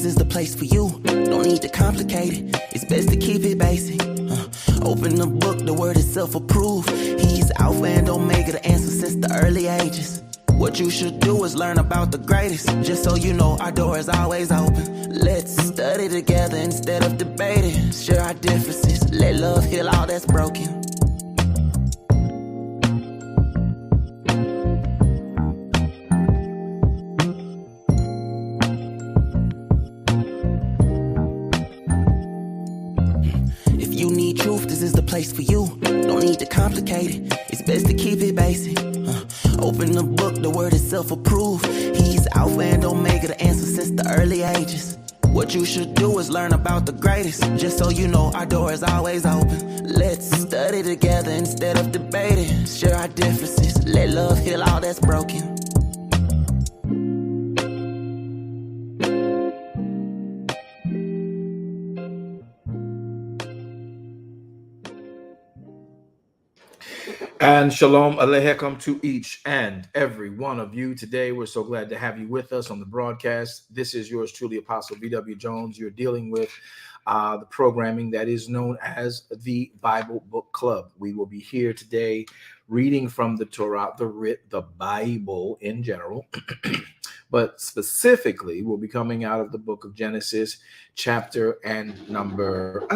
this is the place for you. Don't need to complicate it, it's best to keep it basic. Open the book, the word itself approved. He's Alpha and Omega, the answer since the early ages. What you should do is learn about the greatest. Just so you know, our door is always open. Let's study together instead of debating. Share our differences, let love heal all that's broken. If you need truth, this is the place for you. Don't need to complicate it, it's best to keep it basic. Open the book, the word itself approved. He's Alpha and Omega, the answer since the early ages. What you should do is learn about the greatest. Just so you know, our door is always open. Let's study together instead of debating. Share our differences, let love heal all that's broken. And shalom aleichem to each and every one of you. Today, we're so glad to have you with us on the broadcast. This is yours truly, Apostle V.W. Jones. You're dealing with the programming that is known as the Bible Book Club. We will be here today reading from the Torah, the Bible in general, but specifically we'll be coming out of the book of Genesis, chapter and number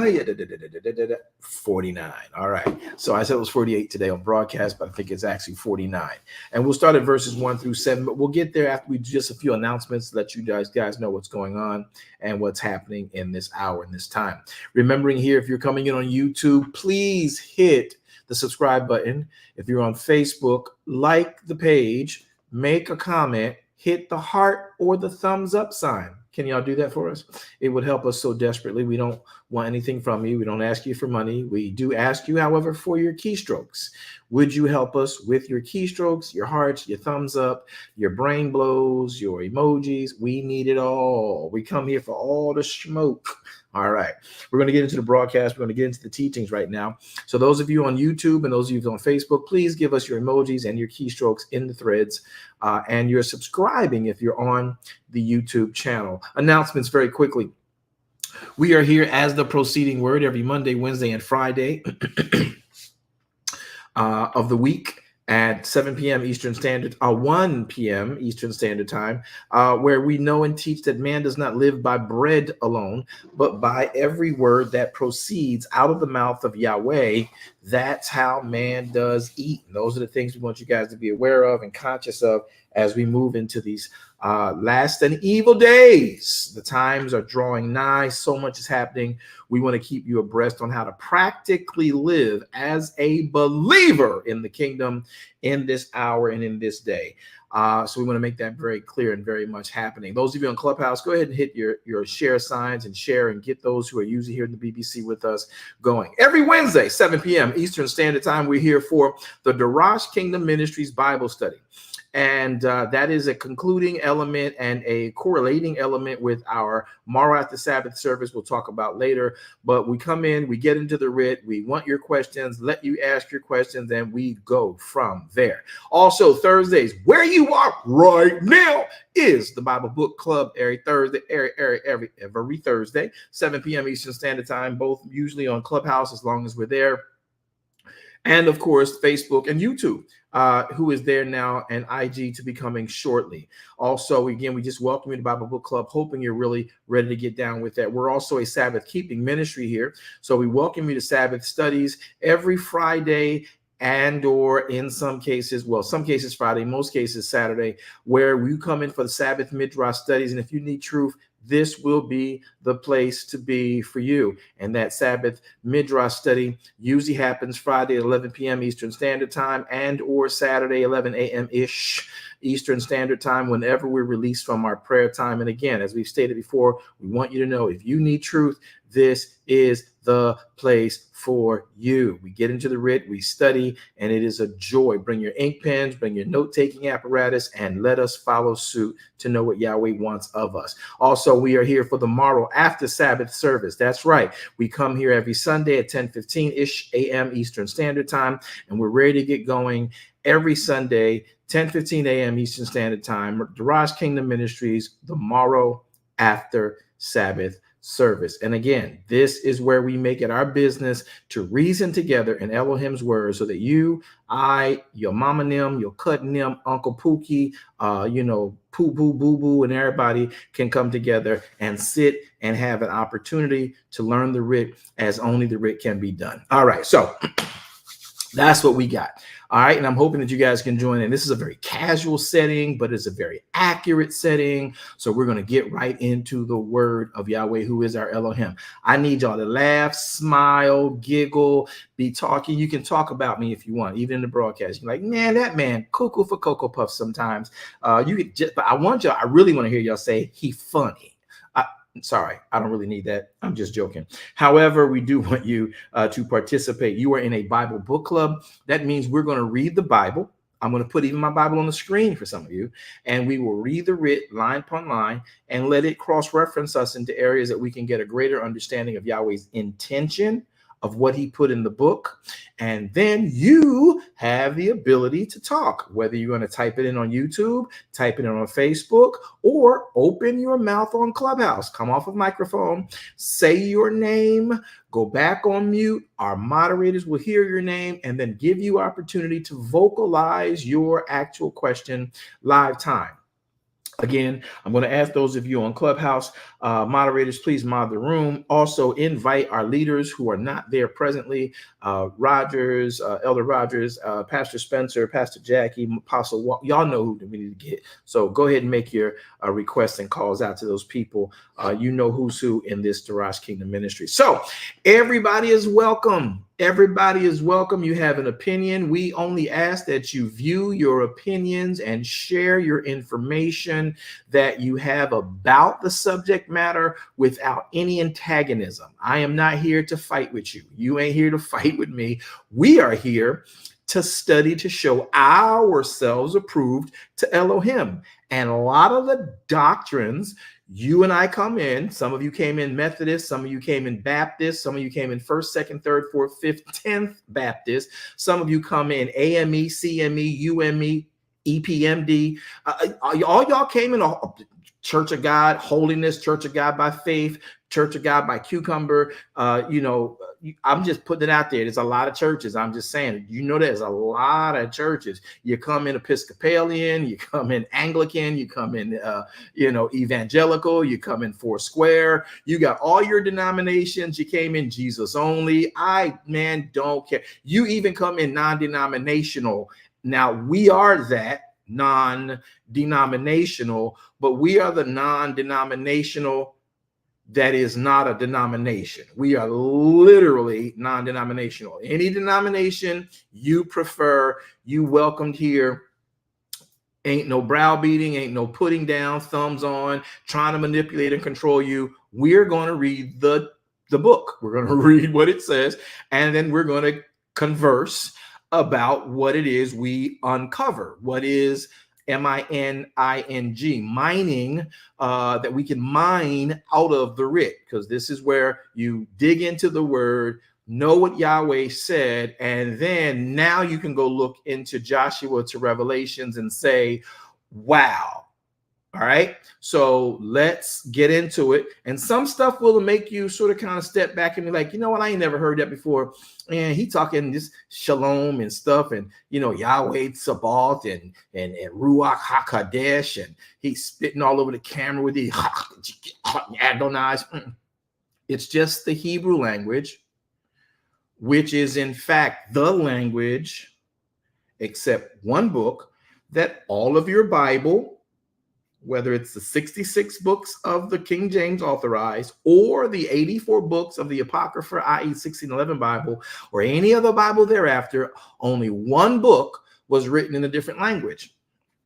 49. All right. So I said it was 48 today on broadcast, but I think it's actually 49. And we'll start at verses 1 through 7, but we'll get there after we do just a few announcements to let you guys know what's going on and what's happening in this hour and this time. Remembering here, if you're coming in on YouTube, please hit the subscribe button. If you're on Facebook, like the page, make a comment, hit the heart or the thumbs up sign. Can y'all do that for us? It would help us so desperately. We don't want anything from you. We don't ask you for money. We do ask you, however, for your keystrokes. Would you help us with your keystrokes, your hearts, your thumbs up, your brain blows, your emojis? We need it all. We come here for all the smoke. All right. We're going to get into the broadcast. We're going to get into the teachings right now. So those of you on YouTube and those of you on Facebook, please give us your emojis and your keystrokes in the threads. And you're subscribing if you're on the YouTube channel. Announcements very quickly. We are here as the Proceeding Word every Monday, Wednesday, and Friday of the week at 7 p.m. Eastern Standard, 1 p.m. Eastern Standard Time, where we know and teach that man does not live by bread alone, but by every word that proceeds out of the mouth of Yahweh. That's how man does eat. And those are the things we want you guys to be aware of and conscious of as we move into these last and evil days. The times are drawing nigh. So much is happening. We want to keep you abreast on how to practically live as a believer in the kingdom in this hour and in this day. So we want to make that very clear and very much happening. Those of you on Clubhouse, go ahead and hit your share signs and share and get those who are usually here in the BBC with us going. Every Wednesday, 7 p.m. Eastern Standard Time, we're here for the Darash Kingdom Ministries Bible Study. And that is a concluding element and a correlating element with our Morrow After Sabbath service we'll talk about later. But we come in, we get into the writ, we want your questions, let you ask your questions, and we go from there. Also, Thursdays, where you are right now is the Bible Book Club every Thursday, every Thursday, 7 p.m. Eastern Standard Time, both usually on Clubhouse as long as we're there. And of course, Facebook and YouTube, who is there now, and IG to be coming shortly. Also, again, we just welcome you to Bible Book Club, hoping you're really ready to get down with that. We're also a Sabbath keeping ministry here. So we welcome you to Sabbath studies every Friday and or in some cases, well, some cases Friday, most cases Saturday, where we come in for the Sabbath Midrash studies. And if you need truth, this will be the place to be for you. And that Sabbath Midrash study usually happens Friday at 11 p.m. Eastern Standard Time and or Saturday, 11 a.m.-ish Eastern Standard Time, whenever we're released from our prayer time. And again, as we've stated before, we want you to know if you need truth, this is the place for you. We get into the writ, we study, and it is a joy. Bring your ink pens, bring your note-taking apparatus, and let us follow suit to know what Yahweh wants of us. Also, we are here for the Morrow After Sabbath service. That's right. We come here every Sunday at 10:15-ish a.m. Eastern Standard Time, and we're ready to get going every Sunday, 10:15 a.m. Eastern Standard Time. Darash Kingdom Ministries, the Morrow after Sabbath service. And again, this is where we make it our business to reason together in Elohim's word so that you, I, your mama Nim, your cousin Nim, Uncle Pookie, Poo Boo Boo Boo, and everybody can come together and sit and have an opportunity to learn the writ as only the writ can be done. All right, so that's what we got. All right. And I'm hoping that you guys can join in. This is a very casual setting, but it's a very accurate setting. So we're going to get right into the word of Yahweh, who is our Elohim. I need y'all to laugh, smile, giggle, be talking. You can talk about me if you want, even in the broadcast. You're like, man, that man, cuckoo for Cocoa Puffs sometimes. You could just, but I really want to hear y'all say he funny. Sorry, I don't really need that. I'm just joking. However, we do want you to participate. You are in a Bible book club. That means we're going to read the Bible. I'm going to put even my Bible on the screen for some of you, and we will read the writ line upon line and let it cross-reference us into areas that we can get a greater understanding of Yahweh's intention, of what he put in the book. And then you have the ability to talk, whether you're going to type it in on YouTube, type it in on Facebook, or open your mouth on Clubhouse. Come off of microphone, say your name, go back on mute. Our moderators will hear your name and then give you opportunity to vocalize your actual question live time. Again, I'm going to ask those of you on Clubhouse, moderators, please mod the room. Also, invite our leaders who are not there presently, Rogers, Elder Rogers, Pastor Spencer, Pastor Jackie, Apostle. Y'all know who we need to get. So go ahead and make your requests and calls out to those people. You know who's who in this Darash Kingdom ministry. So everybody is welcome. Everybody is welcome. You have an opinion. We only ask that you view your opinions and share your information that you have about the subject matter without any antagonism. I am not here to fight with you. You ain't here to fight with me. We are here to study to show ourselves approved to Elohim. And a lot of the doctrines you and I come in, some of you came in Methodist, some of you came in Baptist, some of you came in 1st, 2nd, 3rd, 4th, 5th, 10th Baptist, some of you come in AME, CME, UME, EPMD. All y'all came in a Church of God, Holiness, Church of God by Faith, Church of God by Cucumber. I'm just putting it out there. There's a lot of churches. I'm just saying, there's a lot of churches. You come in Episcopalian, you come in Anglican, you come in, evangelical, you come in Foursquare. You got all your denominations. You came in Jesus only. Don't care. You even come in non-denominational. Now we are that non-denominational, but we are the non-denominational that is not a denomination. We are literally non-denominational. Any denomination you prefer, you welcomed here. Ain't no browbeating, ain't no putting down, thumbs on, trying to manipulate and control you. We're going to read the book. We're going to read what it says, and then we're going to converse about what it is we uncover. What is mining, that we can mine out of the writ, because this is where you dig into the word, know what Yahweh said, and then now you can go look into Joshua to Revelations and say, wow. All right, so let's get into it. And some stuff will make you sort of kind of step back and be like, you know what, I ain't never heard that before. And he talking this shalom and stuff, and Yahweh Sabaoth and Ruach HaKadosh, and he's spitting all over the camera with the Adonai. It's just the Hebrew language, which is in fact the language, except one book, that all of your Bible, whether it's the 66 books of the King James Authorized or the 84 books of the Apocrypha, i.e. 1611 Bible, or any other Bible thereafter, only one book was written in a different language.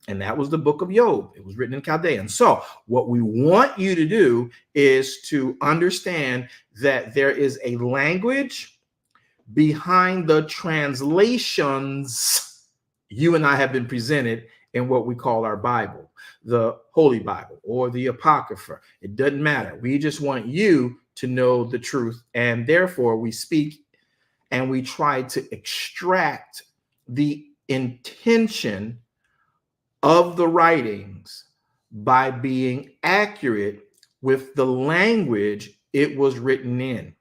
And that was the book of Job. It was written in Chaldean. So what we want you to do is to understand that there is a language behind the translations you and I have been presented in what we call our Bible, the Holy Bible or the Apocrypha. It doesn't matter. We just want you to know the truth. And therefore we speak and we try to extract the intention of the writings by being accurate with the language it was written in.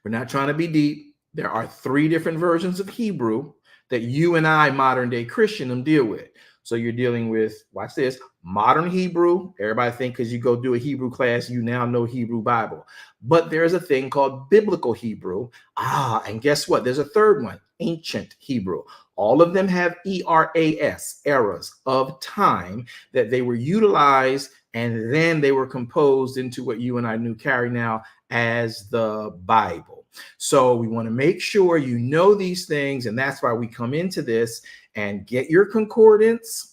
We're not trying to be deep. There are 3 different versions of Hebrew that you and I, modern day Christian, deal with. So you're dealing with, watch this, modern Hebrew. Everybody think because you go do a Hebrew class, you now know Hebrew Bible. But there's a thing called biblical Hebrew. And guess what? There's a third one, ancient Hebrew. All of them have ERAS, eras of time, that they were utilized and then they were composed into what you and I knew carry now as the Bible. So we want to make sure you know these things, and that's why we come into this and get your concordance.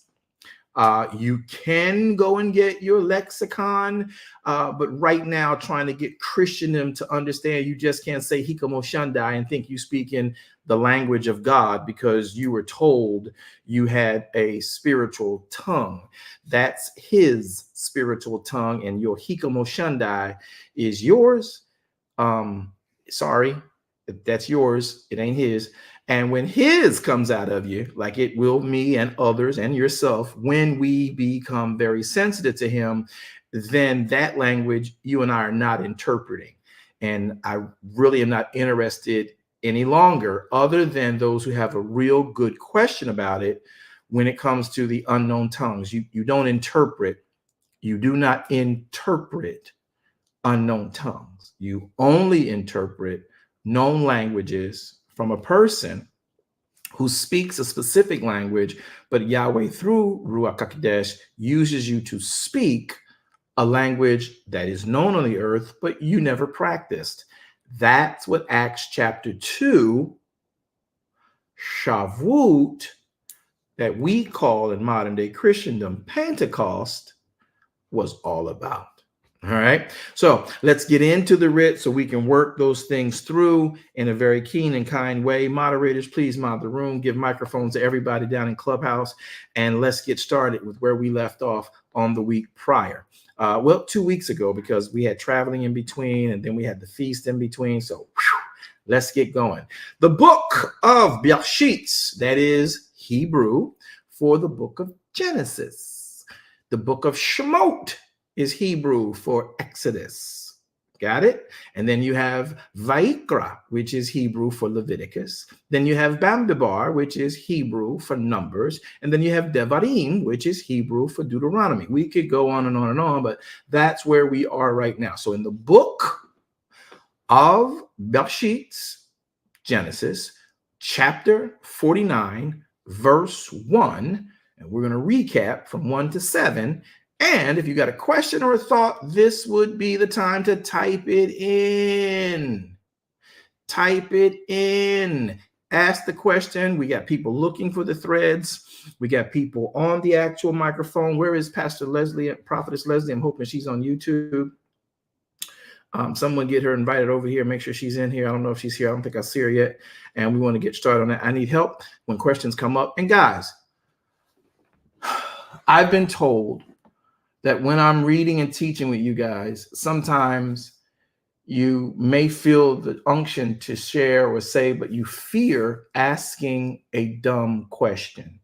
You can go and get your lexicon, but right now trying to get Christendom to understand, you just can't say Hikamo Shandai and think you speak in the language of God because you were told you had a spiritual tongue. That's his spiritual tongue, and your Hikamo Shandai is yours. Sorry, that's yours. It ain't his. And when his comes out of you, like it will me and others and yourself, when we become very sensitive to him, then that language you and I are not interpreting. And I really am not interested any longer, other than those who have a real good question about it when it comes to the unknown tongues. You don't interpret. You do not interpret unknown tongues. You only interpret known languages from a person who speaks a specific language, but Yahweh through Ruach HaKodesh uses you to speak a language that is known on the earth, but you never practiced. That's what Acts chapter 2, Shavuot, that we call in modern day Christendom Pentecost, was all about. All right, so let's get into the writ so we can work those things through in a very keen and kind way. Moderators, please mod the room, give microphones to everybody down in Clubhouse, and let's get started with where we left off on the week prior. Well, 2 weeks ago, because we had traveling in between and then we had the feast in between. So let's get going. The book of Bereishit, that is Hebrew for the book of Genesis. The book of Shemot is Hebrew for Exodus. Got it? And then you have Vayikra, which is Hebrew for Leviticus. Then you have Bamidbar, which is Hebrew for Numbers. And then you have Devarim, which is Hebrew for Deuteronomy. We could go on and on and on, but that's where we are right now. So in the book of Bereishit, Genesis, chapter 49, verse 1, and we're going to recap from 1 to 7. And if you got a question or a thought, this would be the time to type it in. Type it in. Ask the question. We got people looking for the threads. We got people on the actual microphone. Where is Pastor Leslie, Prophetess Leslie? I'm hoping she's on YouTube. Someone get her invited over here. Make sure she's in here. I don't know if she's here. I don't think I see her yet. And we want to get started on that. I need help when questions come up. And guys, I've been told that when I'm reading and teaching with you guys, sometimes you may feel the unction to share or say, but you fear asking a dumb question.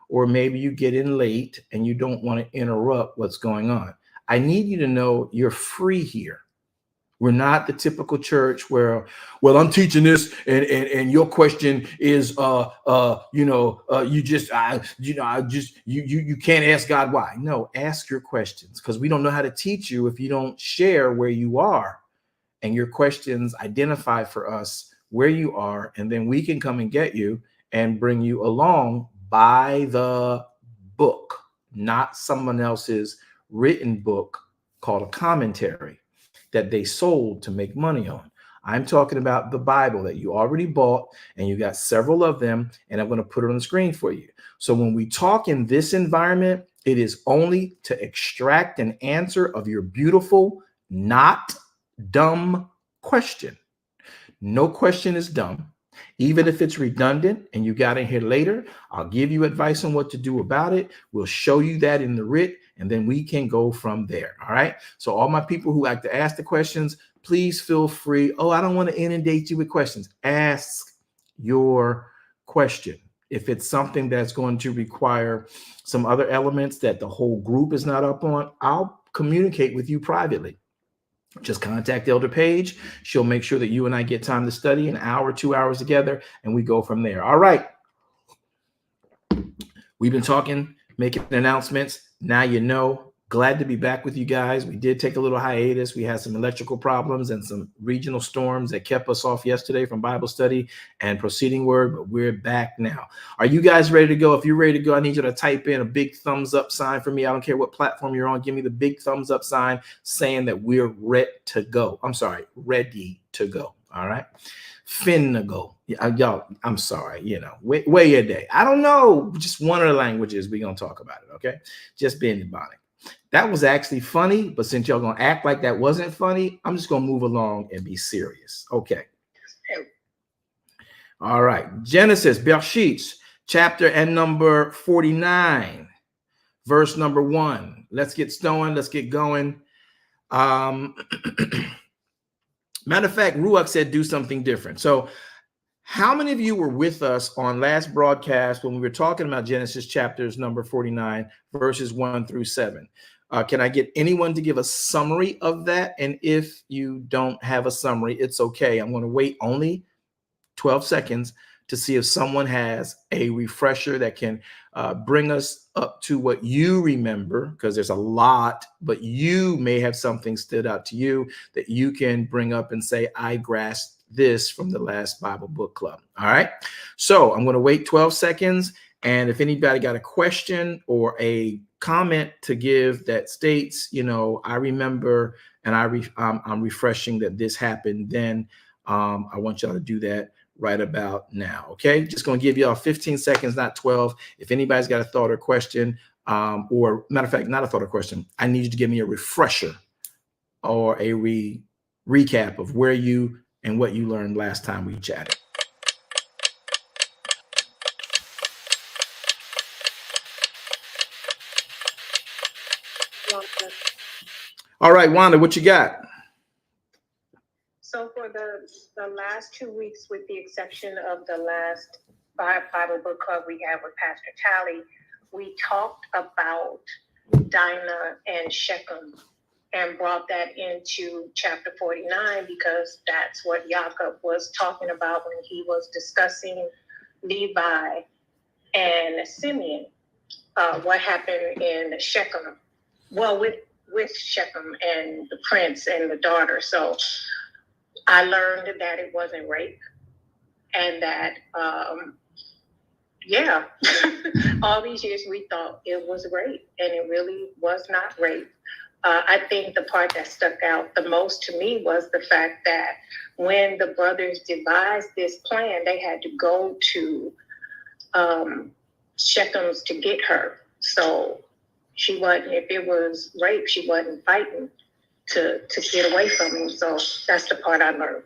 Or maybe you get in late and you don't want to interrupt what's going on. I need you to know you're free here. We're not the typical church where, well, I'm teaching this and your question is, you can't ask God why. No, ask your questions, because we don't know how to teach you if you don't share where you are, and your questions identify for us where you are, and then we can come and get you and bring you along by the book, not someone else's written book called a commentary that they sold to make money on. I'm talking about the Bible that you already bought, and you got several of them, and I'm going to put it on the screen for you. So when we talk in this environment, it is only to extract an answer of your beautiful, not dumb question. No question is dumb. Even if it's redundant and you got in here later, I'll give you advice on what to do about it. We'll show you that in the writ, and then we can go from there. All right. So all my people who like to ask the questions, please feel free. Oh, I don't want to inundate you with questions. Ask your question. If it's something that's going to require some other elements that the whole group is not up on, I'll communicate with you privately. Just contact Elder Page. She'll make sure that you and I get time to study an hour, 2 hours together, and we go from there. All right. We've been talking, making announcements. Now you know. Glad to be back with you guys. We did take a little hiatus. We had some electrical problems and some regional storms that kept us off yesterday from Bible study and proceeding word, but we're back now. Are you guys ready to go? If you're ready to go, I need you to type in a big thumbs up sign for me. I don't care what platform you're on. Give me the big thumbs up sign saying that we're ready to go. I'm sorry, ready to go. All right. Finna go. Y'all, I'm sorry, way your day. I don't know, just one of the languages we're going to talk about it, okay? Just being Ebonic. That was actually funny, but since y'all going to act like that wasn't funny, I'm just going to move along and be serious. Okay. All right. Genesis, Bereishit, chapter and number 49, verse number 1. Let's get going. Let's get going. Matter of fact, Ruach said do something different. So how many of you were with us on last broadcast when we were talking about Genesis chapters number 49, verses 1 through 7? Can I get anyone to give a summary of that? And if you don't have a summary, it's okay. I'm going to wait only 12 seconds to see if someone has a refresher that can bring us up to what you remember, because there's a lot, but you may have something stood out to you that you can bring up and say, I grasped this from the last Bible book club. All right. So I'm going to wait 12 seconds. And if anybody got a question or a comment to give that states, I remember and I'm refreshing that this happened, then I want y'all to do that right about now. Okay. Just going to give y'all 15 seconds, not 12. If anybody's got a thought or question, or matter of fact, not a thought or question, I need you to give me a refresher or a recap of where you and what you learned last time we chatted. All right, Wanda, what you got? So for the last 2 weeks, with the exception of the last Bible book club we had with Pastor Tally, we talked about Dinah and Shechem and brought that into chapter 49 because that's what Jacob was talking about when he was discussing Levi and Simeon. What happened in Shechem? Well, with Shechem and the prince and the daughter. So I learned that it wasn't rape, and that, all these years we thought it was rape, and it really was not rape. I think the part that stuck out the most to me was the fact that when the brothers devised this plan, they had to go to Shechem's to get her. So she wasn't, if it was rape, she wasn't fighting to get away from him. So that's the part I learned.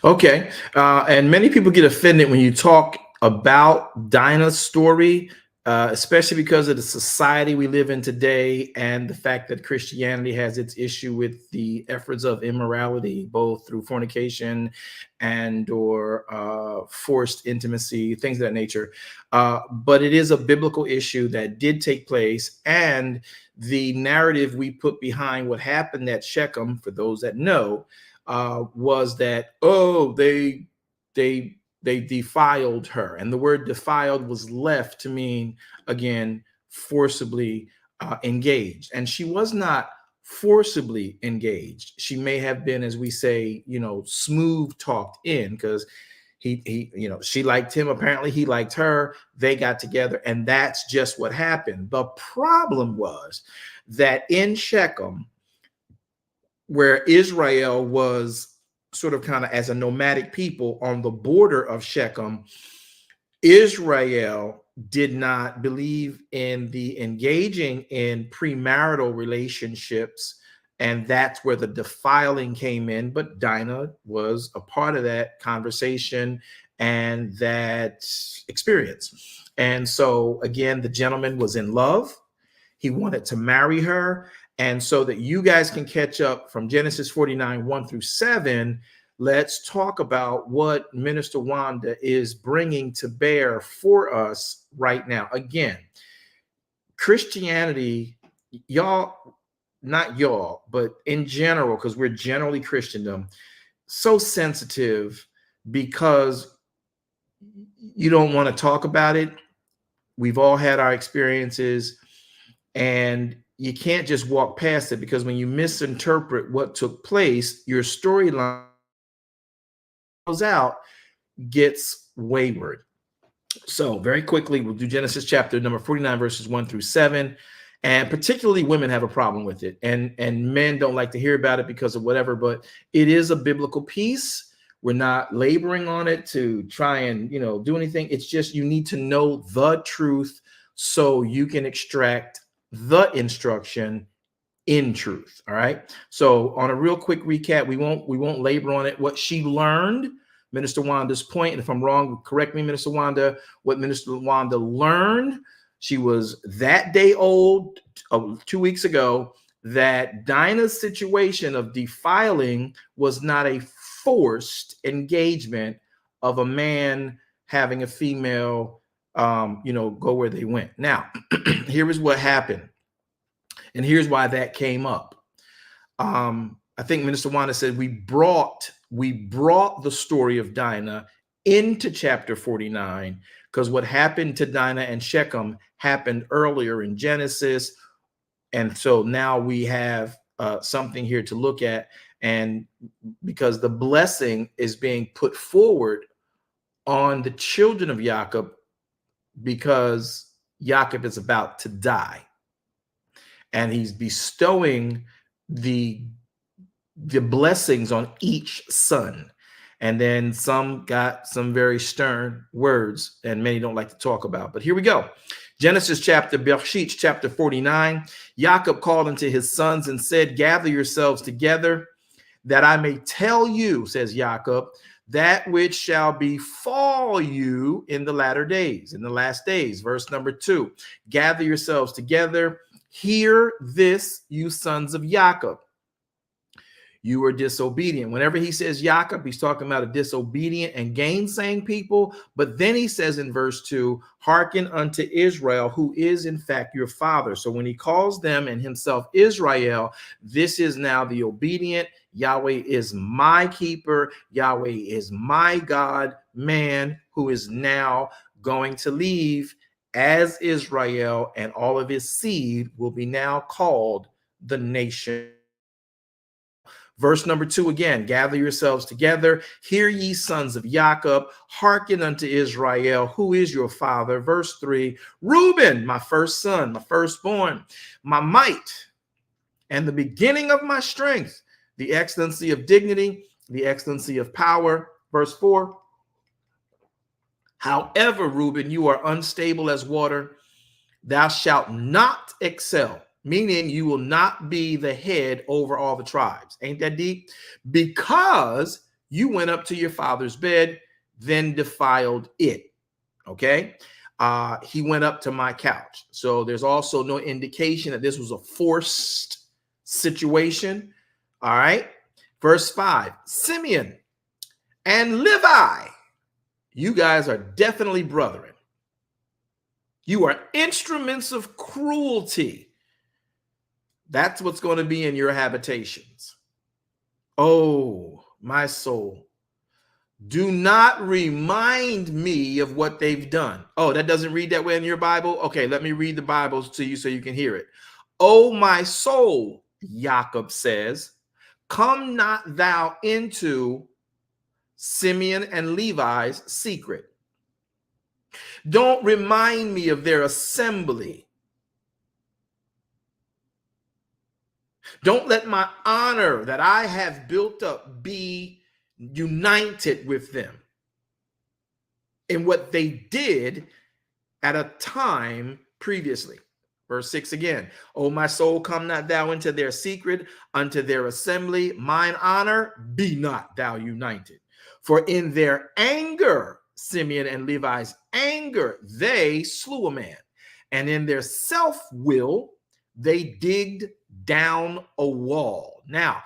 Okay. And many people get offended when you talk about Dinah's story, especially because of the society we live in today and the fact that Christianity has its issue with the efforts of immorality, both through fornication and or forced intimacy, things of that nature. But it is a biblical issue that did take place, and the narrative we put behind what happened at Shechem, for those that know, was that, they defiled her. And the word defiled was left to mean, again, forcibly engaged. And she was not forcibly engaged. She may have been, as we say, smooth talked in, because she liked him. Apparently he liked her. They got together, and that's just what happened. The problem was that in Shechem, where Israel was sort of kind of as a nomadic people on the border of Shechem, Israel did not believe in the engaging in premarital relationships, and that's where the defiling came in. But Dinah was a part of that conversation and that experience. And so again, the gentleman was in love. He wanted to marry her. And so that you guys can catch up from Genesis 49, 1 through 7, let's talk about what Minister Wanda is bringing to bear for us right now. Again, Christianity, y'all, not y'all, but in general, because we're generally Christendom, so sensitive because you don't want to talk about it. We've all had our experiences, and you can't just walk past it, because when you misinterpret what took place, your storyline goes out, gets wayward. So very quickly, we'll do Genesis chapter number 49, verses 1-7. And particularly women have a problem with it. And men don't like to hear about it because of whatever, but it is a biblical piece. We're not laboring on it to try and, do anything. It's just you need to know the truth so you can extract the instruction in truth. All right. So on a real quick recap, we won't labor on it. What she learned, Minister Wanda's point, and if I'm wrong, correct me, Minister Wanda, what Minister Wanda learned, she was that day old, 2 weeks ago, that Dinah's situation of defiling was not a forced engagement of a man having a female, go where they went. Now, here is what happened. And here's why that came up. I think Minister Wanda said we brought the story of Dinah into chapter 49 because what happened to Dinah and Shechem happened earlier in Genesis. And so now we have something here to look at. And because the blessing is being put forward on the children of Jacob because Jacob is about to die. And he's bestowing the blessings on each son. And then some got some very stern words, and many don't like to talk about. But here we go. Genesis Bereishit chapter 49. Jacob called unto his sons and said, gather yourselves together, that I may tell you, says Jacob, that which shall befall you in the latter days, in the last days. Verse number 2. Gather yourselves together. Hear this, you sons of Jacob. You were disobedient. Whenever he says Jacob, he's talking about a disobedient and gainsaying people. But then he says in verse 2, hearken unto Israel, who is in fact your father. So when he calls them and himself Israel, this is now the obedient. Yahweh is my keeper. Yahweh is my God, man who is now going to leave as Israel, and all of his seed will be now called the nation. Verse number 2 again, gather yourselves together. Hear ye sons of Jacob, hearken unto Israel, who is your father. Verse 3, Reuben, my first son, my firstborn, my might, and the beginning of my strength, the excellency of dignity, the excellency of power. Verse 4, however, Reuben, you are unstable as water. Thou shalt not excel, meaning you will not be the head over all the tribes. Ain't that deep? Because you went up to your father's bed, then defiled it. Okay. He went up to my couch. So there's also no indication that this was a forced situation. All right. Verse 5, Simeon and Levi, you guys are definitely brethren. You are instruments of cruelty. That's what's going to be in your habitations. Oh, my soul. Do not remind me of what they've done. Oh, that doesn't read that way in your Bible? Okay, let me read the Bibles to you so you can hear it. Oh, my soul, Jacob says, come not thou into Simeon and Levi's secret. Don't remind me of their assembly. Don't let my honor that I have built up be united with them in what they did at a time previously. Verse 6 again. O my soul, come not thou into their secret, unto their assembly. Mine honor, be not thou united. For in their anger, Simeon and Levi's anger, they slew a man. And in their self-will, they digged down a wall. Now,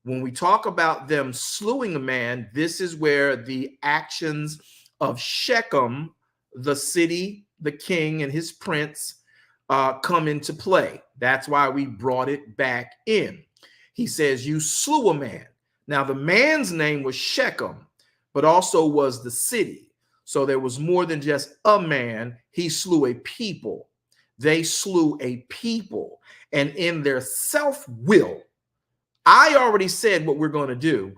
when we talk about them slewing a man, this is where the actions of Shechem, the city, the king, and his prince, come into play. That's why we brought it back in. He says, you slew a man. Now, the man's name was Shechem, but also was the city. So there was more than just a man. He slew a people. They slew a people. And in their self-will, I already said what we're going to do.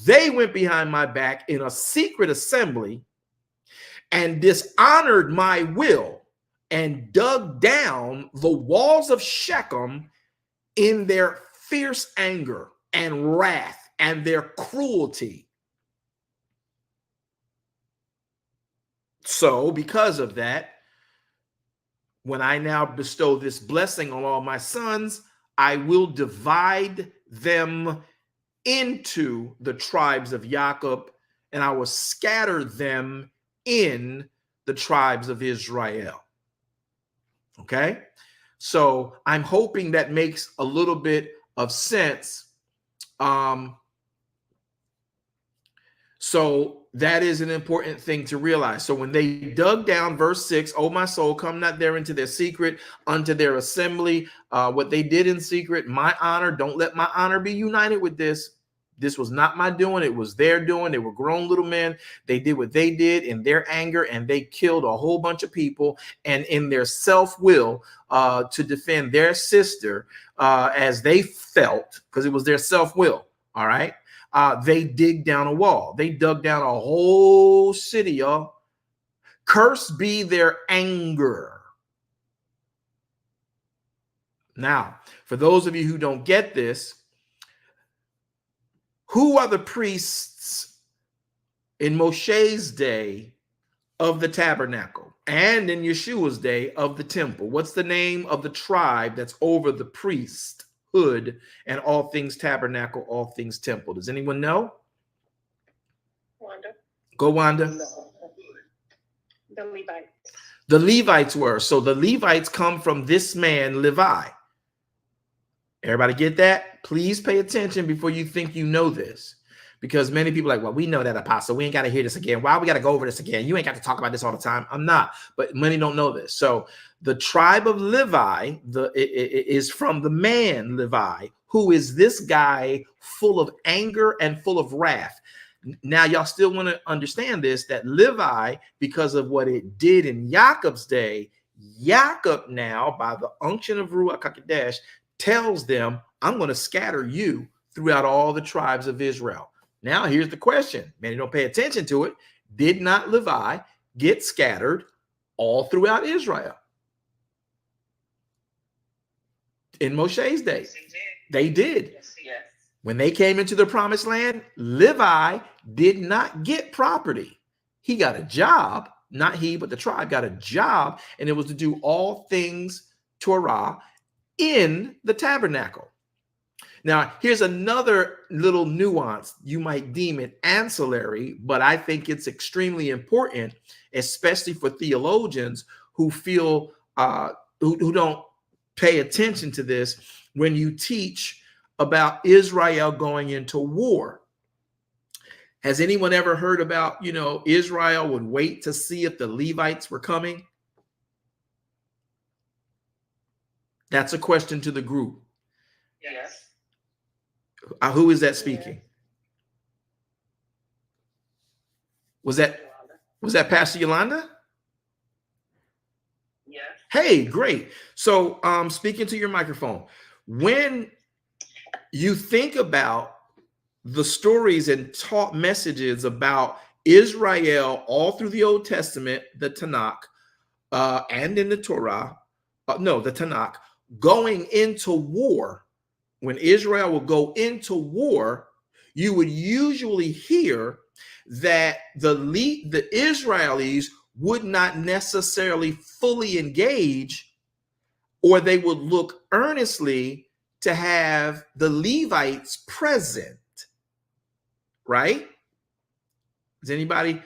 They went behind my back in a secret assembly and dishonored my will and dug down the walls of Shechem in their fierce anger and wrath and their cruelty. So because of that, when I now bestow this blessing on all my sons, I will divide them into the tribes of Jacob, and I will scatter them in the tribes of Israel. Okay, so I'm hoping that makes a little bit of sense. So that is an important thing to realize. So when they dug down, verse 6, oh, my soul, come not there into their secret, unto their assembly. What they did in secret, my honor, don't let my honor be united with this. This was not my doing. It was their doing. They were grown little men. They did what they did in their anger, and they killed a whole bunch of people. And in their self-will to defend their sister as they felt, because it was their self-will, all right? They dig down a wall. They dug down a whole city, y'all. Cursed be their anger. Now, for those of you who don't get this, who are the priests in Moshe's day of the tabernacle and in Yeshua's day of the temple? What's the name of the tribe that's over the priesthood and all things tabernacle, all things temple? Does anyone know? Wanda. Go, Wanda. The Levites. The Levites were. So the Levites come from this man, Levi. Everybody get that? Please pay attention before you think you know this. Because many people are like, well, we know that, Apostle. We ain't got to hear this again. Why we got to go over this again? You ain't got to talk about this all the time. I'm not. But many don't know this. So the tribe of Levi is from the man Levi, who is this guy full of anger and full of wrath. Now, y'all still want to understand this, that Levi, because of what it did in Jacob's day, Jacob now, by the unction of Ruach HaKodesh, tells them, I'm going to scatter you throughout all the tribes of Israel. Now, here's the question. Many don't pay attention to it. Did not Levi get scattered all throughout Israel? In Moshe's day, they did. Yes. When they came into the promised land, Levi did not get property. He got a job, not he, but the tribe got a job, and it was to do all things Torah in the tabernacle. Now, here's another little nuance. You might deem it ancillary, but I think it's extremely important, especially for theologians who feel who don't pay attention to this when you teach about Israel going into war. Has anyone ever heard about, Israel would wait to see if the Levites were coming? That's a question to the group. Yes. Who is that speaking? Was that Pastor Yolanda? Yes. Hey, great. So speaking to your microphone, when you think about the stories and taught messages about Israel all through the Old Testament, the Tanakh, and in the Torah, the Tanakh, going into war, when Israel will go into war, you would usually hear that the Israelis would not necessarily fully engage, or they would look earnestly to have the Levites present, right? Does anybody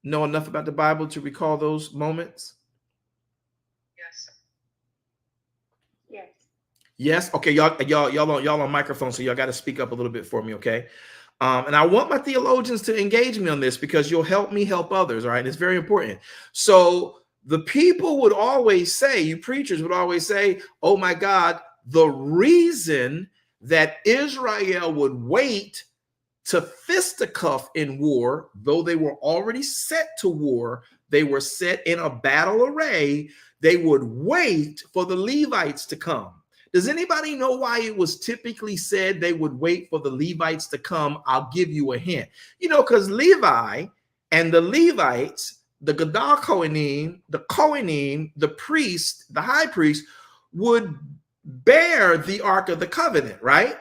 know enough about the Bible to recall those moments? Yes. Yes. Yes. Okay, y'all on microphone, so y'all got to speak up a little bit for me, okay? And I want my theologians to engage me on this because you'll help me help others, all right? It's very important. So the people would always say, you preachers would always say, oh my God, the reason that Israel would wait to fisticuff in war, though they were already set to war, they were set in a battle array, they would wait for the Levites to come. Does anybody know why it was typically said they would wait for the Levites to come? I'll give you a hint. You know, because Levi and the Levites, the Gadol Kohanim, the priest, the high priest, would bear the Ark of the Covenant, right?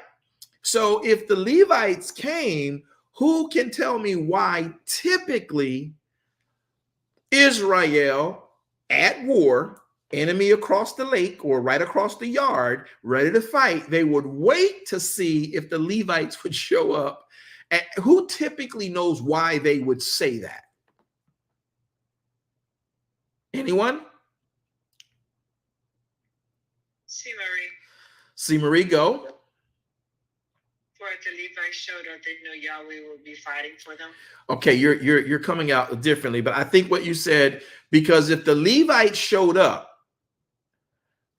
So if the Levites came, who can tell me why typically Israel at war, enemy across the lake or right across the yard, ready to fight, they would wait to see if the Levites would show up? And who typically knows why they would say that? Anyone? See Marie, go. For the Levites showed up, they knew Yahweh would be fighting for them. Okay, you're coming out differently, but I think what you said, because if the Levites showed up,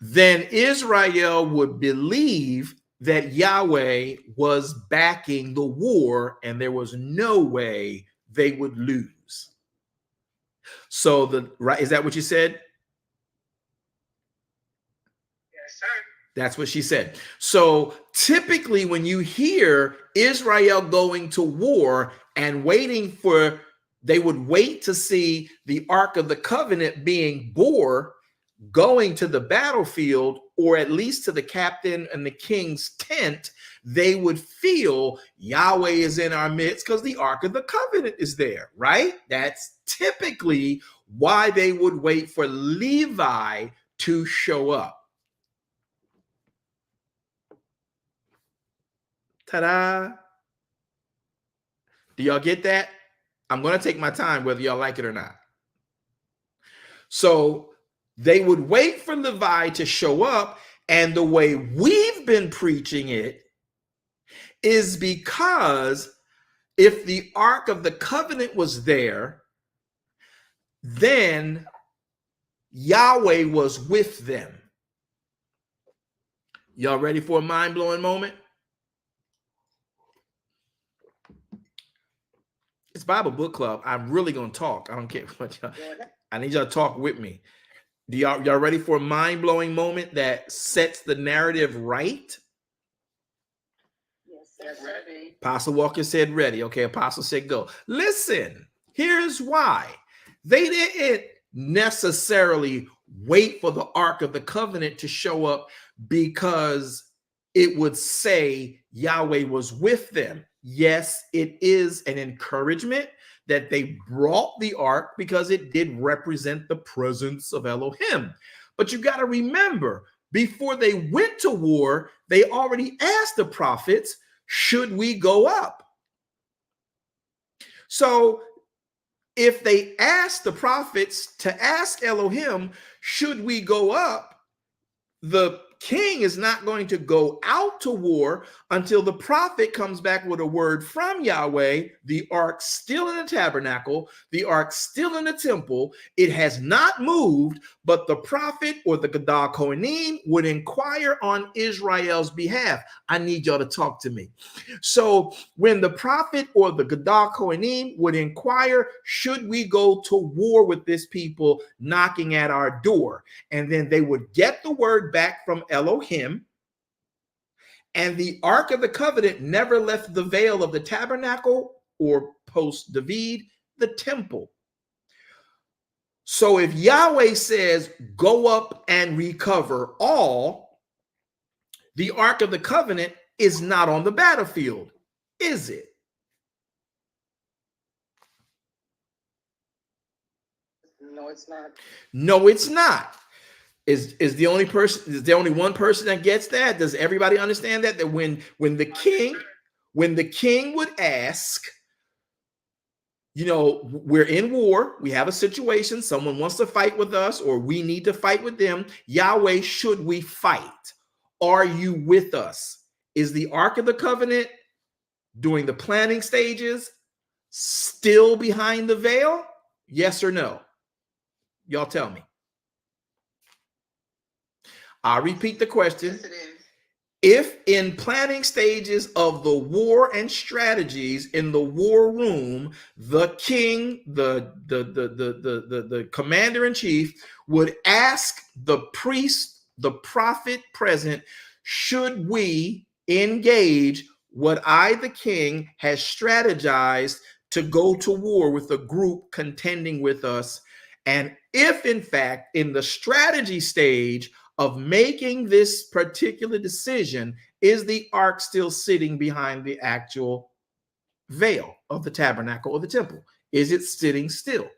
then Israel would believe that Yahweh was backing the war and there was no way they would lose. So right, is that what you said? Yes, sir. That's what she said. So typically when you hear Israel going to war and waiting for, they would wait to see the Ark of the Covenant being bore, going to the battlefield, or at least to the captain and the king's tent, they would feel Yahweh is in our midst because the Ark of the Covenant is there, right? That's typically why they would wait for Levi to show up. Ta-da. Do y'all get that? I'm going to take my time whether y'all like it or not. So they would wait for Levi to show up, and the way we've been preaching it is because if the Ark of the Covenant was there, then Yahweh was with them. Y'all ready for a mind-blowing moment? It's Bible Book Club. I'm really going to talk. I don't care what y'all. I need y'all to talk with me. Y'all ready for a mind-blowing moment that sets the narrative right? Yes, ready. Apostle Walker said ready. Okay, Apostle said go. Listen, here's why. They didn't necessarily wait for the Ark of the Covenant to show up because it would say Yahweh was with them. Yes, it is an encouragement that they brought the ark because it did represent the presence of Elohim. But you got to remember, before they went to war, they already asked the prophets, should we go up? So if they asked the prophets to ask Elohim, should we go up? The king is not going to go out to war until the prophet comes back with a word from Yahweh. The ark still in the tabernacle, the ark still in the temple. It has not moved, but the prophet or the Gadol Kohanim would inquire on Israel's behalf. I need y'all to talk to me. So when the prophet or the Gadol Kohanim would inquire, should we go to war with this people knocking at our door? And then they would get the word back from Elohim, and the Ark of the Covenant never left the veil of the tabernacle or post David, the temple. So if Yahweh says, go up and recover all, the Ark of the Covenant is not on the battlefield, is it? No, it's not. No, it's not. Is the only person, is there only one person that gets that? Does everybody understand that? That when the king would ask, you know, we're in war, we have a situation, someone wants to fight with us, or we need to fight with them. Yahweh, should we fight? Are you with us? Is the Ark of the Covenant during the planning stages still behind the veil? Yes or no? Y'all tell me. I'll repeat the question. Yes, it is. If in planning stages of the war and strategies in the war room, the king, the commander in chief would ask the priest, the prophet present, should we engage what I, the king, has strategized to go to war with a group contending with us? And if in fact in the strategy stage of making this particular decision, is the ark still sitting behind the actual veil of the tabernacle or the temple? Is it sitting still?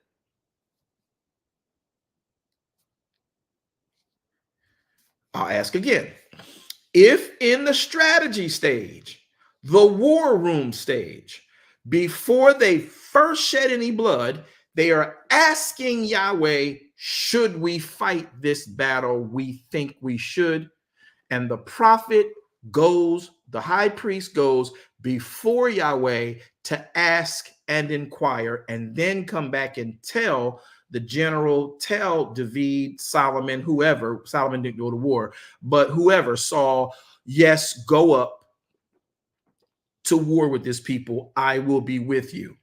I'll ask again. If in the strategy stage, the war room stage, before they first shed any blood, they are asking Yahweh, should we fight this battle? We think we should. And the prophet goes, the high priest goes before Yahweh to ask and inquire, and then come back and tell the general, tell David, Solomon, whoever. Solomon didn't go to war, but whoever saw, yes, go up to war with this people. I will be with you.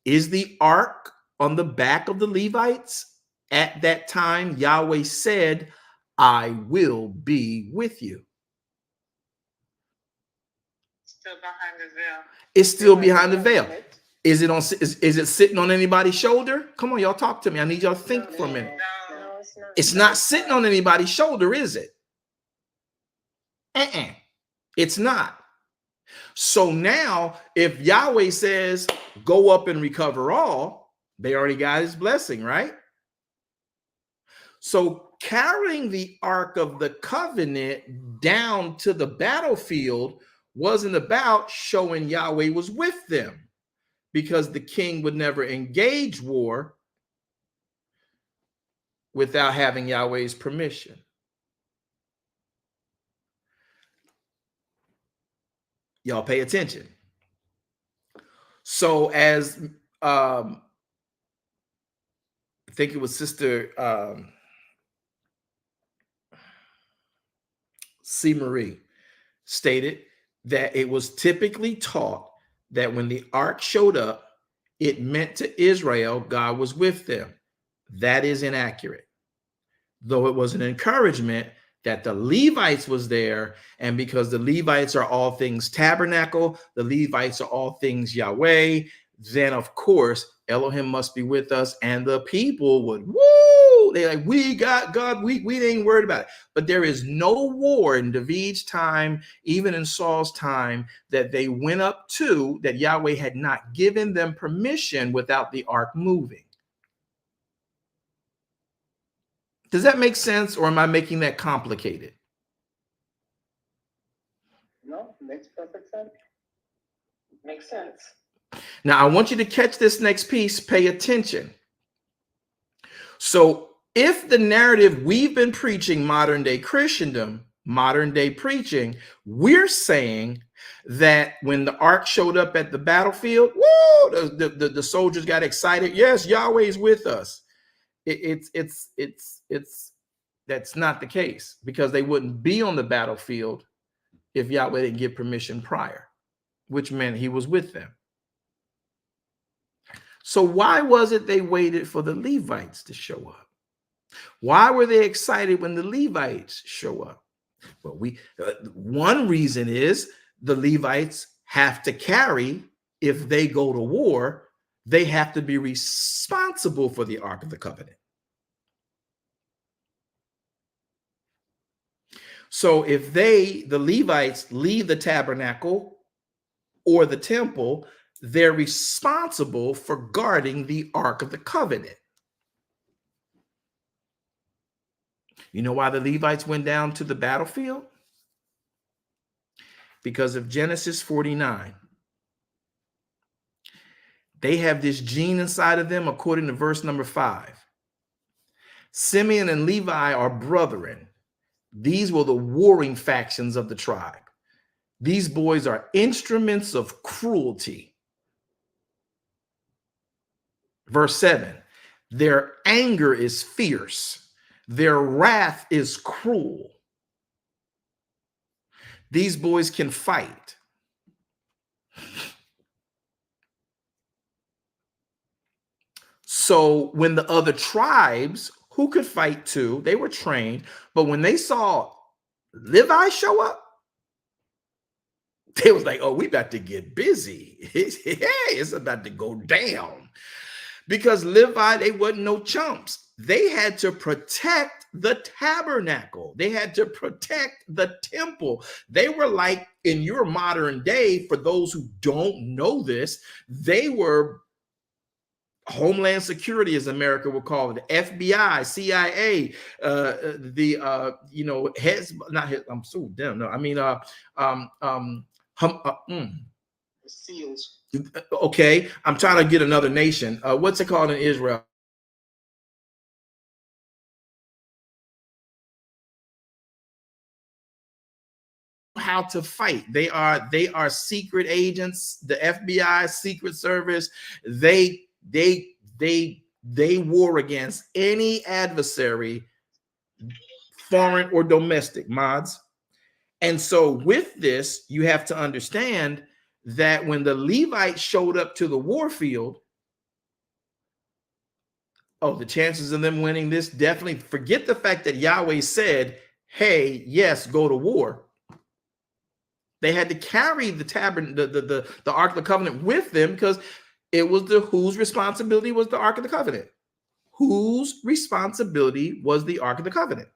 Is the ark on the back of the Levites? At that time, Yahweh said, I will be with you. Still behind the veil. It's still behind the veil. Is it on? Is it sitting on anybody's shoulder? Come on, y'all, talk to me. I need y'all to think for a minute. No. it's not. It's not sitting on anybody's shoulder, is it? It's not. So now, if Yahweh says, go up and recover all, they already got his blessing, right? So carrying the Ark of the Covenant down to the battlefield wasn't about showing Yahweh was with them, because the king would never engage war without having Yahweh's permission. Y'all pay attention. So as I think it was Sister C. Marie stated that it was typically taught that when the ark showed up, it meant to Israel God was with them. That is inaccurate. Though it was an encouragement that the Levites was there, and because the Levites are all things tabernacle, the Levites are all things Yahweh, then of course Elohim must be with us, and the people would, woo, they're like, we got God, we ain't worried about it. But there is no war in David's time, even in Saul's time, that they went up to that Yahweh had not given them permission without the ark moving. Does that make sense, or am I making that complicated? No, makes perfect sense. Makes sense. Now, I want you to catch this next piece. Pay attention. So if the narrative we've been preaching, modern day Christendom, modern day preaching, we're saying that when the ark showed up at the battlefield, woo, the soldiers got excited. Yes, Yahweh's with us. That's not the case, because they wouldn't be on the battlefield if Yahweh didn't give permission prior, which meant he was with them. So why was it they waited for the Levites to show up? Why were they excited when the Levites show up? Well, one reason is the Levites have to carry, if they go to war, they have to be responsible for the Ark of the Covenant. So if the Levites, leave the tabernacle or the temple, they're responsible for guarding the Ark of the Covenant. You know why the Levites went down to the battlefield? Because of Genesis 49. They have this gene inside of them, according to verse number 5. Simeon and Levi are brethren. These were the warring factions of the tribe. These boys are instruments of cruelty. Verse 7, Their anger is fierce. Their wrath is cruel. These boys can fight. So when the other tribes who could fight too, they were trained, but when they saw Levi show up, they was like, oh, we about to get busy. Hey, it's about to go down. Because Levi, they wasn't no chumps. They had to protect the tabernacle. They had to protect the temple. They were like, in your modern day, for those who don't know this, they were Homeland Security, as America would call it, the FBI, CIA, heads, not heads, I'm so damn, no, I mean, SEALs. okay, I'm trying to get another nation. What's it called in Israel? How to fight. They are secret agents, the FBI, Secret Service. They war against any adversary, foreign or domestic, mods. And so with this, you have to understand that when the Levites showed up to the war field, oh, the chances of them winning this, definitely forget the fact that Yahweh said, hey, yes, go to war. They had to carry the the Ark of the Covenant with them because it was whose responsibility was the Ark of the Covenant? Whose responsibility was the Ark of the Covenant?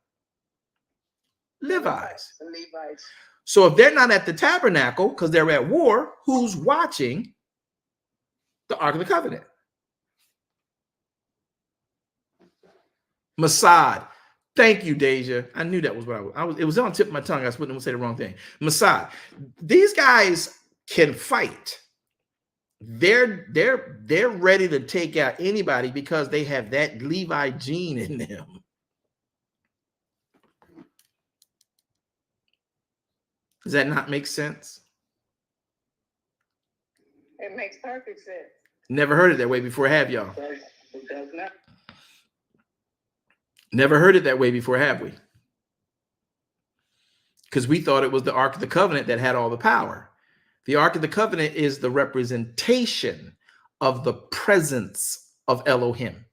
Levi's. The Levites. So if they're not at the tabernacle because they're at war, who's watching the Ark of the Covenant? Mossad. Thank you, Deja. I knew that was what I was. It was on the tip of my tongue. I wouldn't say the wrong thing. Mossad. These guys can fight. They're ready to take out anybody because they have that Levi gene in them. Does that not make sense? It makes perfect sense. Never heard it that way before, have y'all? It does not. Never heard it that way before, have we? Because we thought it was the Ark of the Covenant that had all the power. The Ark of the Covenant is the representation of the presence of Elohim.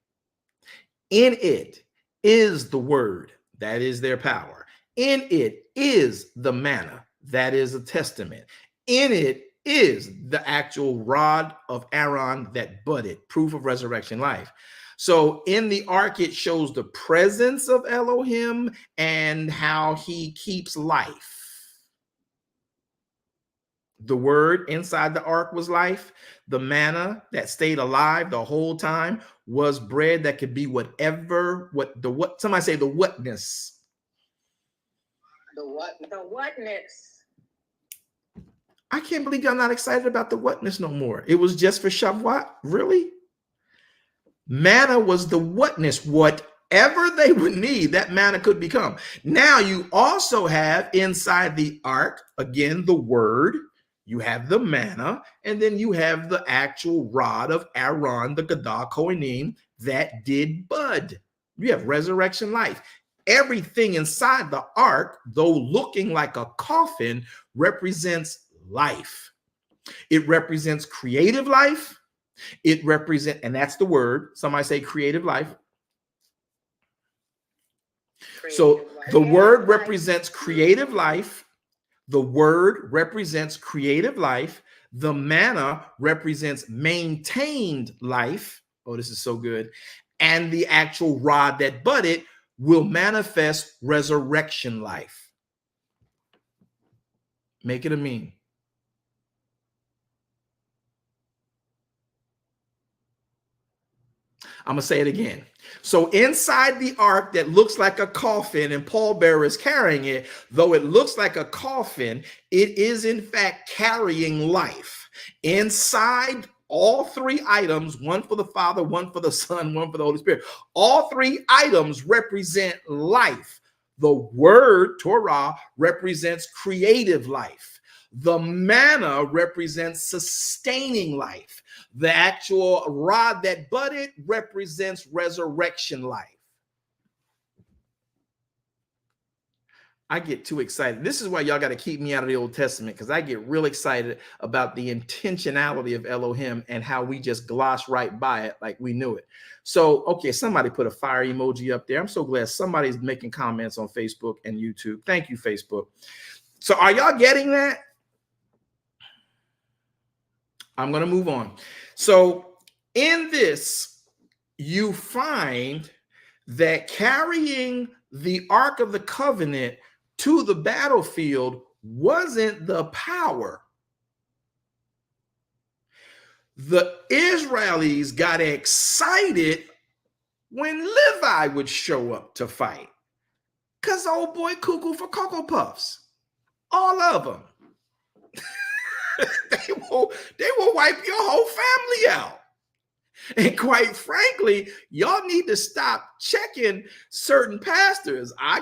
In it is the word, that is their power. In it is the manna, that is a testament. In it is the actual rod of Aaron that budded, proof of resurrection life. So in the ark, it shows the presence of Elohim and how he keeps life. The word inside the ark was life. The manna that stayed alive the whole time was bread that could be whatever, somebody say the whatness. The what? The whatness. I can't believe y'all not excited about the whatness no more. It was just for Shavuot, really? Manna was the whatness. Whatever they would need, that manna could become. Now you also have inside the ark, again, the word. You have the manna, and then you have the actual rod of Aaron, the Gadah Kohanim, that did bud. You have resurrection life. Everything inside the ark, though looking like a coffin, represents life. It represents creative life. It represents, and that's the word. Somebody say creative life. So the word represents creative life. The word represents creative life. The manna represents maintained life. Oh, this is so good. And the actual rod that budded will manifest resurrection life. Make it a mean. I'm going to say it again. So inside the ark that looks like a coffin and pallbearer is carrying it, though it looks like a coffin, it is in fact carrying life. Inside all three items, one for the Father, one for the Son, one for the Holy Spirit, all three items represent life. The word, Torah, represents creative life. The manna represents sustaining life. The actual rod that budded represents resurrection life. I get too excited. This is why y'all got to keep me out of the Old Testament, because I get real excited about the intentionality of Elohim and how we just gloss right by it like we knew it. So, okay, somebody put a fire emoji up there. I'm so glad somebody's making comments on Facebook and YouTube. Thank you, Facebook. So are y'all getting that? I'm going to move on. So in this, you find that carrying the Ark of the Covenant to the battlefield wasn't the power. The Israelis got excited when Levi would show up to fight, because old boy cuckoo for Cocoa Puffs, all of them. they will wipe your whole family out. And quite frankly, y'all need to stop checking certain pastors. I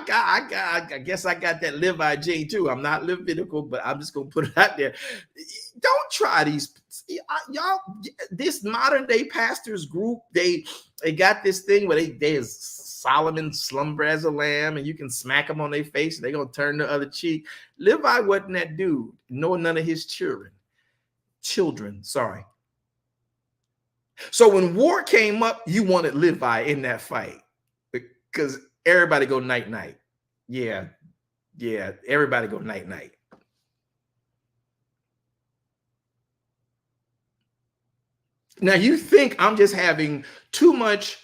guess I got that Levi gene too. I'm not Levitical, but I'm just gonna put it out there. Don't try these, y'all. This modern day pastors group, they got this thing where they is Solomon slumber as a lamb, and you can smack them on their face, and they're gonna turn the other cheek. Levi wasn't that dude, nor none of his children. Sorry. So when war came up, you wanted Levi in that fight because everybody go night night. Yeah, everybody go night night. Now you think I'm just having too much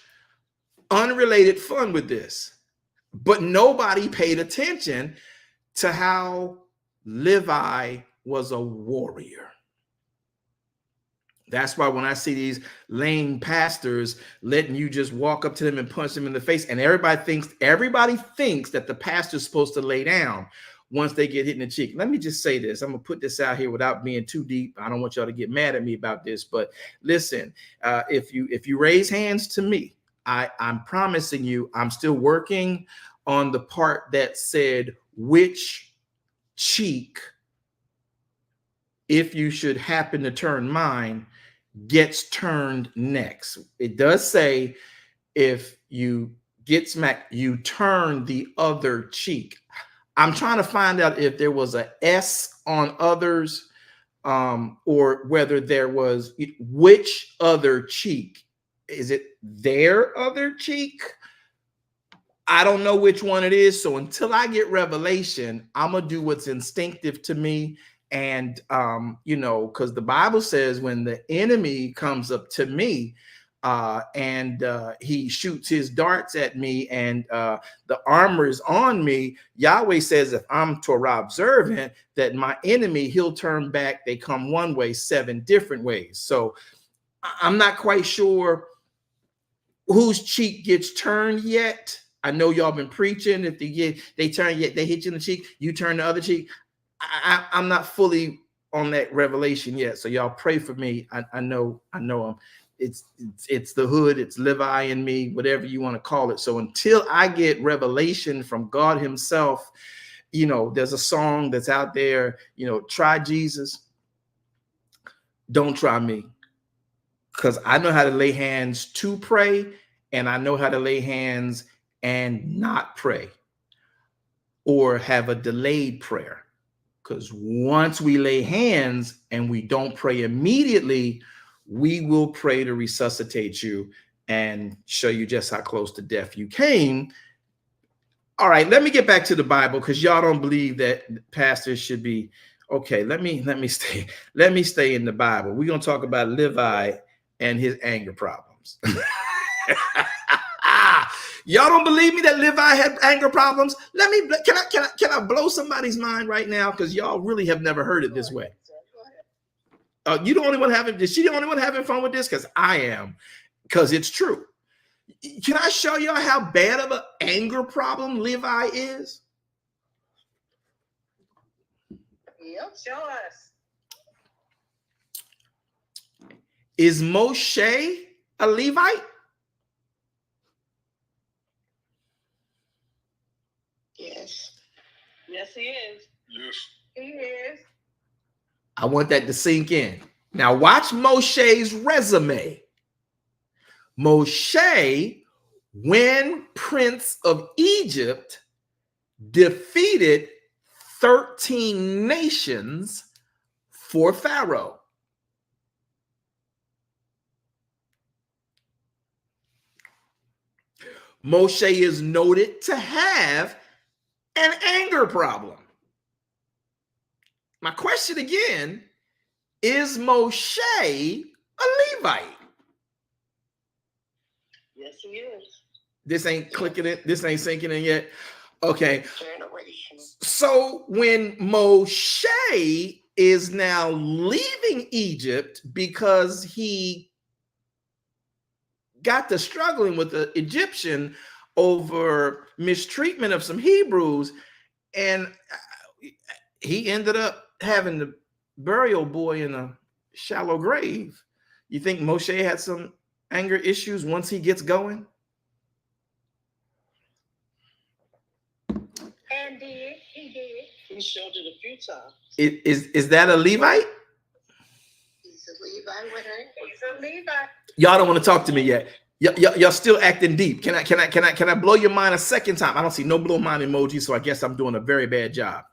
unrelated fun with this, but nobody paid attention to how Levi was a warrior. That's why when I see these lame pastors letting you just walk up to them and punch them in the face, and everybody thinks that the pastor's supposed to lay down once they get hit in the cheek. Let me just say this. I'm gonna put this out here without being too deep. I don't want y'all to get mad at me about this, but listen, if you raise hands to me, I'm promising you, I'm still working on the part that said which cheek, if you should happen to turn mine, gets turned next. It does say if you get smacked, you turn the other cheek. I'm trying to find out if there was a S on others, or whether there was which other cheek. Is it their other cheek? I don't know which one it is. So until I get revelation, I'm gonna do what's instinctive to me. And because the Bible says when the enemy comes up to me and he shoots his darts at me and the armor is on me, Yahweh says if I'm Torah observant, that my enemy, he'll turn back. They come one way, 7 different ways. So I'm not quite sure whose cheek gets turned yet. I know y'all been preaching. If they hit you in the cheek, you turn the other cheek. I'm not fully on that revelation yet, so y'all pray for me. I know him. It's the hood, it's Levi in me, whatever you want to call it. So until I get revelation from God Himself, there's a song that's out there. Try Jesus, don't try me, because I know how to lay hands to pray, and I know how to lay hands and not pray or have a delayed prayer. Because once we lay hands and we don't pray immediately, we will pray to resuscitate you and show you just how close to death you came. All right, let me get back to the Bible, because y'all don't believe that pastors should be okay. Let me stay in the Bible. We're gonna talk about Levi and his anger problems. Y'all don't believe me that Levi had anger problems? Can I blow somebody's mind right now? Because y'all really have never heard it this way. You the only one having, is she the only one having fun with this? Because I am, because it's true. Can I show y'all how bad of an anger problem Levi is? Yep, show us. Is Moshe a Levite? Yes. Yes, he is. Yes. He is. I want that to sink in. Now watch Moshe's resume. Moshe, when Prince of Egypt, defeated 13 nations for Pharaoh. Moshe is noted to have an anger problem. My question again, is Moshe a Levite? Yes, he is. This ain't clicking it. This ain't sinking in yet. Okay. Generational. So when Moshe is now leaving Egypt because he got to struggling with the Egyptian over mistreatment of some Hebrews, and he ended up having the burial boy in a shallow grave. You think Moshe had some anger issues once he gets going? And he did. He showed it a few times. Is that a Levite? He's a Levite with her. He's a Levite. Y'all don't want to talk to me yet. Y'all still acting deep. Can I blow your mind a second time? I don't see no blow mind emoji, so I guess I'm doing a very bad job.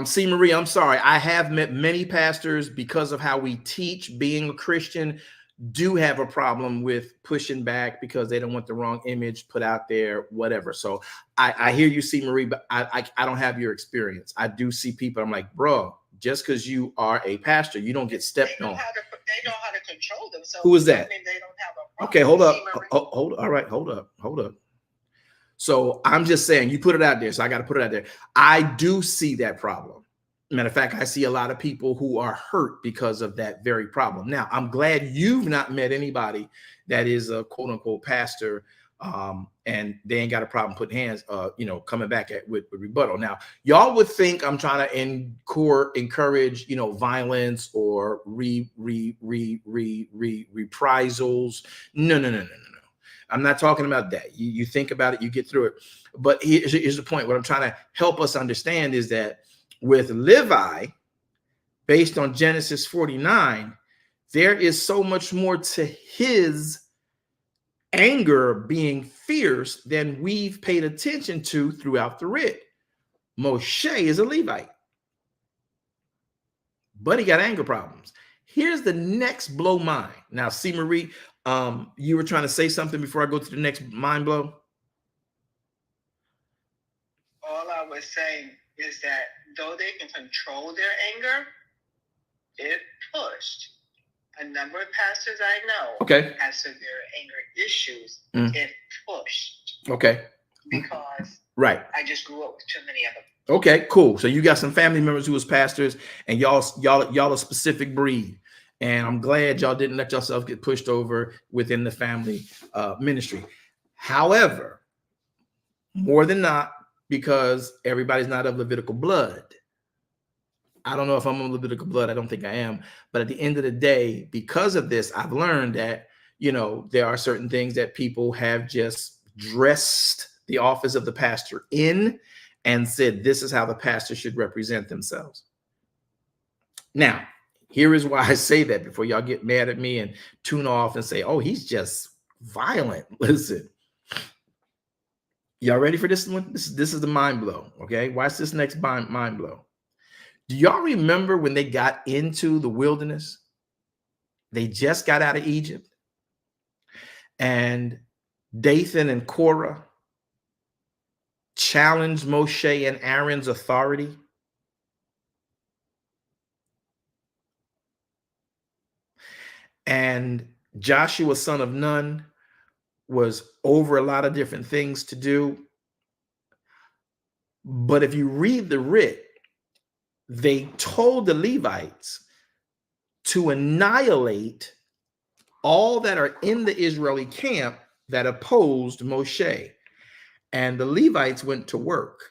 C. Marie, I'm sorry. I have met many pastors because of how we teach. Being a Christian, do have a problem with pushing back because they don't want the wrong image put out there, whatever. So I hear you, C. Marie, but I don't have your experience. I do see people. I'm like, bro, just because you are a pastor, you don't get stepped on. They know how to control themselves. Who is that? I mean, they don't have a problem. Okay, hold up. C. Marie. All right, hold up. So I'm just saying, you put it out there, so I got to put it out there. I do see that problem. Matter of fact, I see a lot of people who are hurt because of that very problem. Now, I'm glad you've not met anybody that is a quote unquote pastor, and they ain't got a problem putting hands, coming back with rebuttal. Now, y'all would think I'm trying to encourage, violence or reprisals. No. I'm not talking about that. You think about it, you get through it. But here's the point. What I'm trying to help us understand is that with Levi, based on Genesis 49, there is so much more to his anger being fierce than we've paid attention to throughout the writ. Moshe is a Levite, but he got anger problems. Here's the next blow mind. Now, C. Marie, you were trying to say something before I go to the next mind blow? All I was saying is that though they can control their anger, it pushed. A number of pastors I know have severe anger issues. It pushed. Okay. Because right. I just grew up with too many of them. Okay, cool. So you got some family members who was pastors, and y'all a specific breed. And I'm glad y'all didn't let yourself get pushed over within the family ministry. However, more than not, because everybody's not of Levitical blood. I don't know if I'm of Levitical blood. I don't think I am. But at the end of the day, because of this, I've learned that, there are certain things that people have just dressed the office of the pastor in and said, this is how the pastor should represent themselves. Now, here is why I say that before y'all get mad at me and tune off and say, oh, he's just violent. Listen, y'all ready for this one? This is the mind blow. Okay, watch this next mind blow. Do y'all remember when they got into the wilderness? They just got out of Egypt, and Dathan and Korah challenged Moshe and Aaron's authority. And Joshua, son of Nun, was over a lot of different things to do. But if you read the writ, they told the Levites to annihilate all that are in the Israeli camp that opposed Moshe. And the Levites went to work.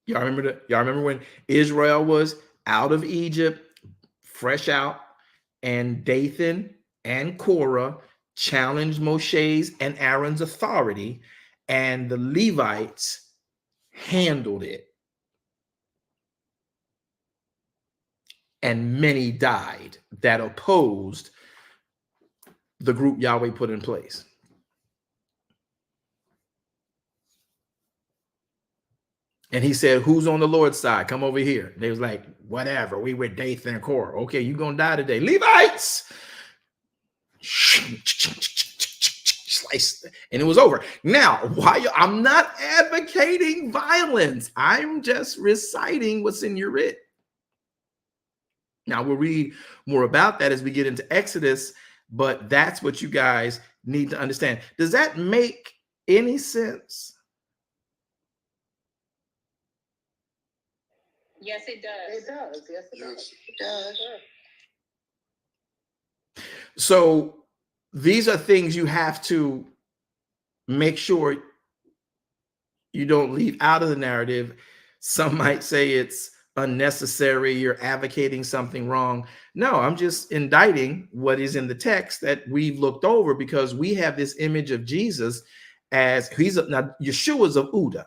Y'all remember that? Y'all remember when Israel was out of Egypt, fresh out, and Dathan and Korah challenged Moshe's and Aaron's authority, and the Levites handled it. And many died that opposed the group Yahweh put in place. And he said, who's on the Lord's side? Come over here. They was like, whatever. We with Dathan and Korah. Okay, you're going to die today. Levites! Slice. And it was over. Now, why? I'm not advocating violence. I'm just reciting what's in your writ. Now, we'll read more about that as we get into Exodus, but that's what you guys need to understand. Does that make any sense? Yes, it does. It does. Yes, it does. It does. So these are things you have to make sure you don't leave out of the narrative. Some might say it's unnecessary, you're advocating something wrong. No, I'm just indicting what is in the text that we've looked over, because we have this image of Jesus as now Yeshua's of Uda.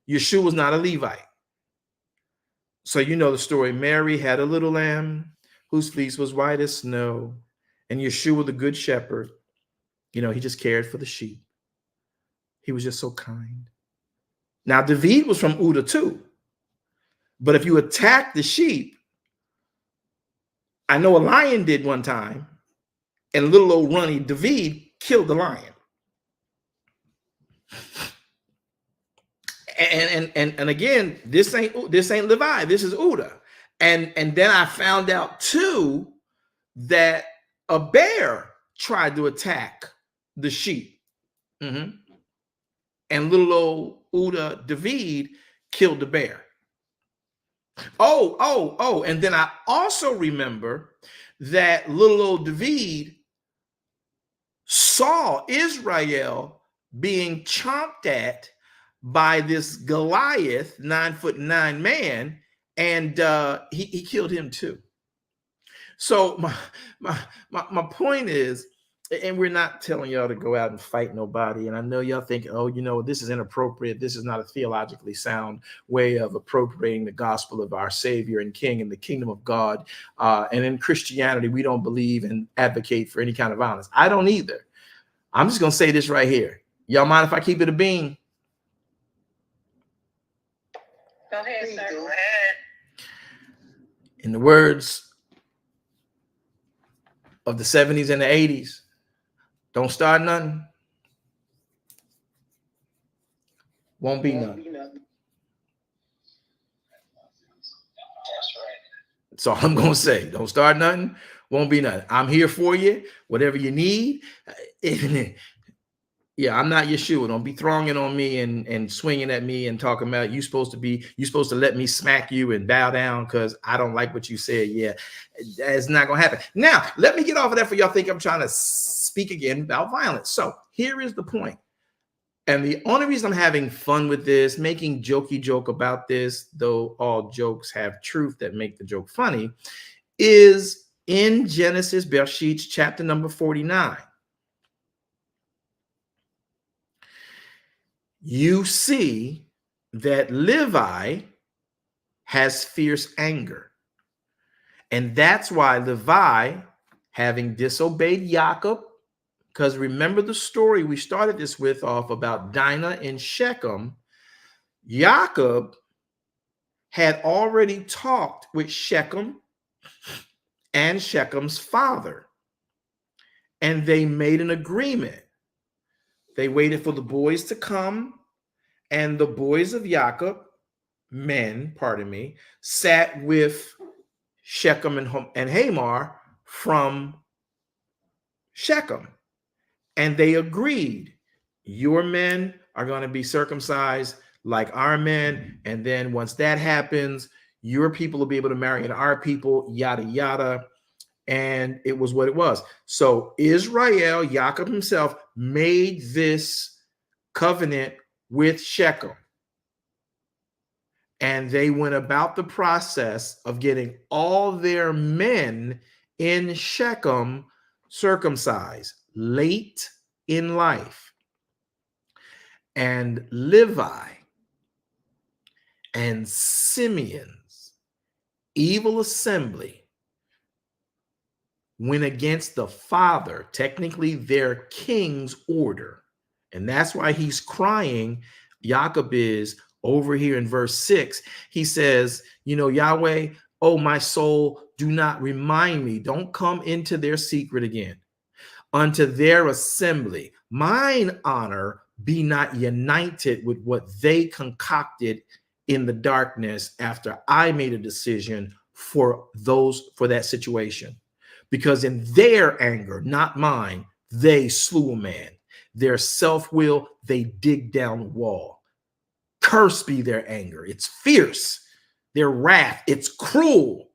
Yeshua's not a Levite. So you know the story. Mary had a little lamb whose fleece was white as snow, and Yeshua, the good shepherd, you know, he just cared for the sheep. He was just so kind. Now, David was from Uda too. But if you attack the sheep, I know a lion did one time, and little old runny David killed the lion. And again, this ain't Levi, this is Uda. And then I found out too that a bear tried to attack the sheep. And little old Uda David killed the bear. And then I also remember that little old David saw Israel being chomped at by this Goliath, 9'9" man, and he killed him too. So my point is, and we're not telling y'all to go out and fight nobody. And I know y'all think, oh, you know, this is inappropriate. This is not a theologically sound way of appropriating the gospel of our Savior and King and the kingdom of God. And in Christianity, we don't believe and advocate for any kind of violence. I don't either. I'm just going to say this right here. Y'all mind if I keep it a bean? Go ahead, sir. Go ahead. In the words of the 70s and the 80s, don't start nothing. Won't be nothing. That's right. That's all I'm going to say. Don't start nothing. Won't be nothing. I'm here for you. Whatever you need. Yeah, I'm not Yeshua. Don't be throwing on me and swinging at me and talking about you're supposed to let me smack you and bow down because I don't like what you said. Yeah, that's not going to happen. Now, let me get off of that for y'all think I'm trying to speak again about violence. So here is the point. And the only reason I'm having fun with this, making jokey joke about this, though all jokes have truth that make the joke funny, is in Genesis, Bereishit, chapter number 49. You see that Levi has fierce anger. And that's why Levi, having disobeyed Jacob, because remember the story we started this with off about Dinah and Shechem, Jacob had already talked with Shechem and Shechem's father, and they made an agreement. They waited for the boys to come, and the boys of Jacob, sat with Shechem and Hamor from Shechem. And they agreed, your men are going to be circumcised like our men. And then once that happens, your people will be able to marry into our people, yada, yada. And it was what it was. So Israel, Jacob himself, made this covenant with Shechem. And they went about the process of getting all their men in Shechem circumcised. late in life, and Levi and Simeon's evil assembly went against the father, technically their king's order. And that's why he's crying. Jacob is over here in verse 6. He says, you know, Yahweh, oh, my soul, do not remind me. Don't come into their secret again. Unto their assembly, mine honor be not united with what they concocted in the darkness after I made a decision for that situation. Because in their anger, not mine, they slew a man. Their self-will, they dig down a wall. Cursed be their anger. It's fierce. Their wrath, it's cruel.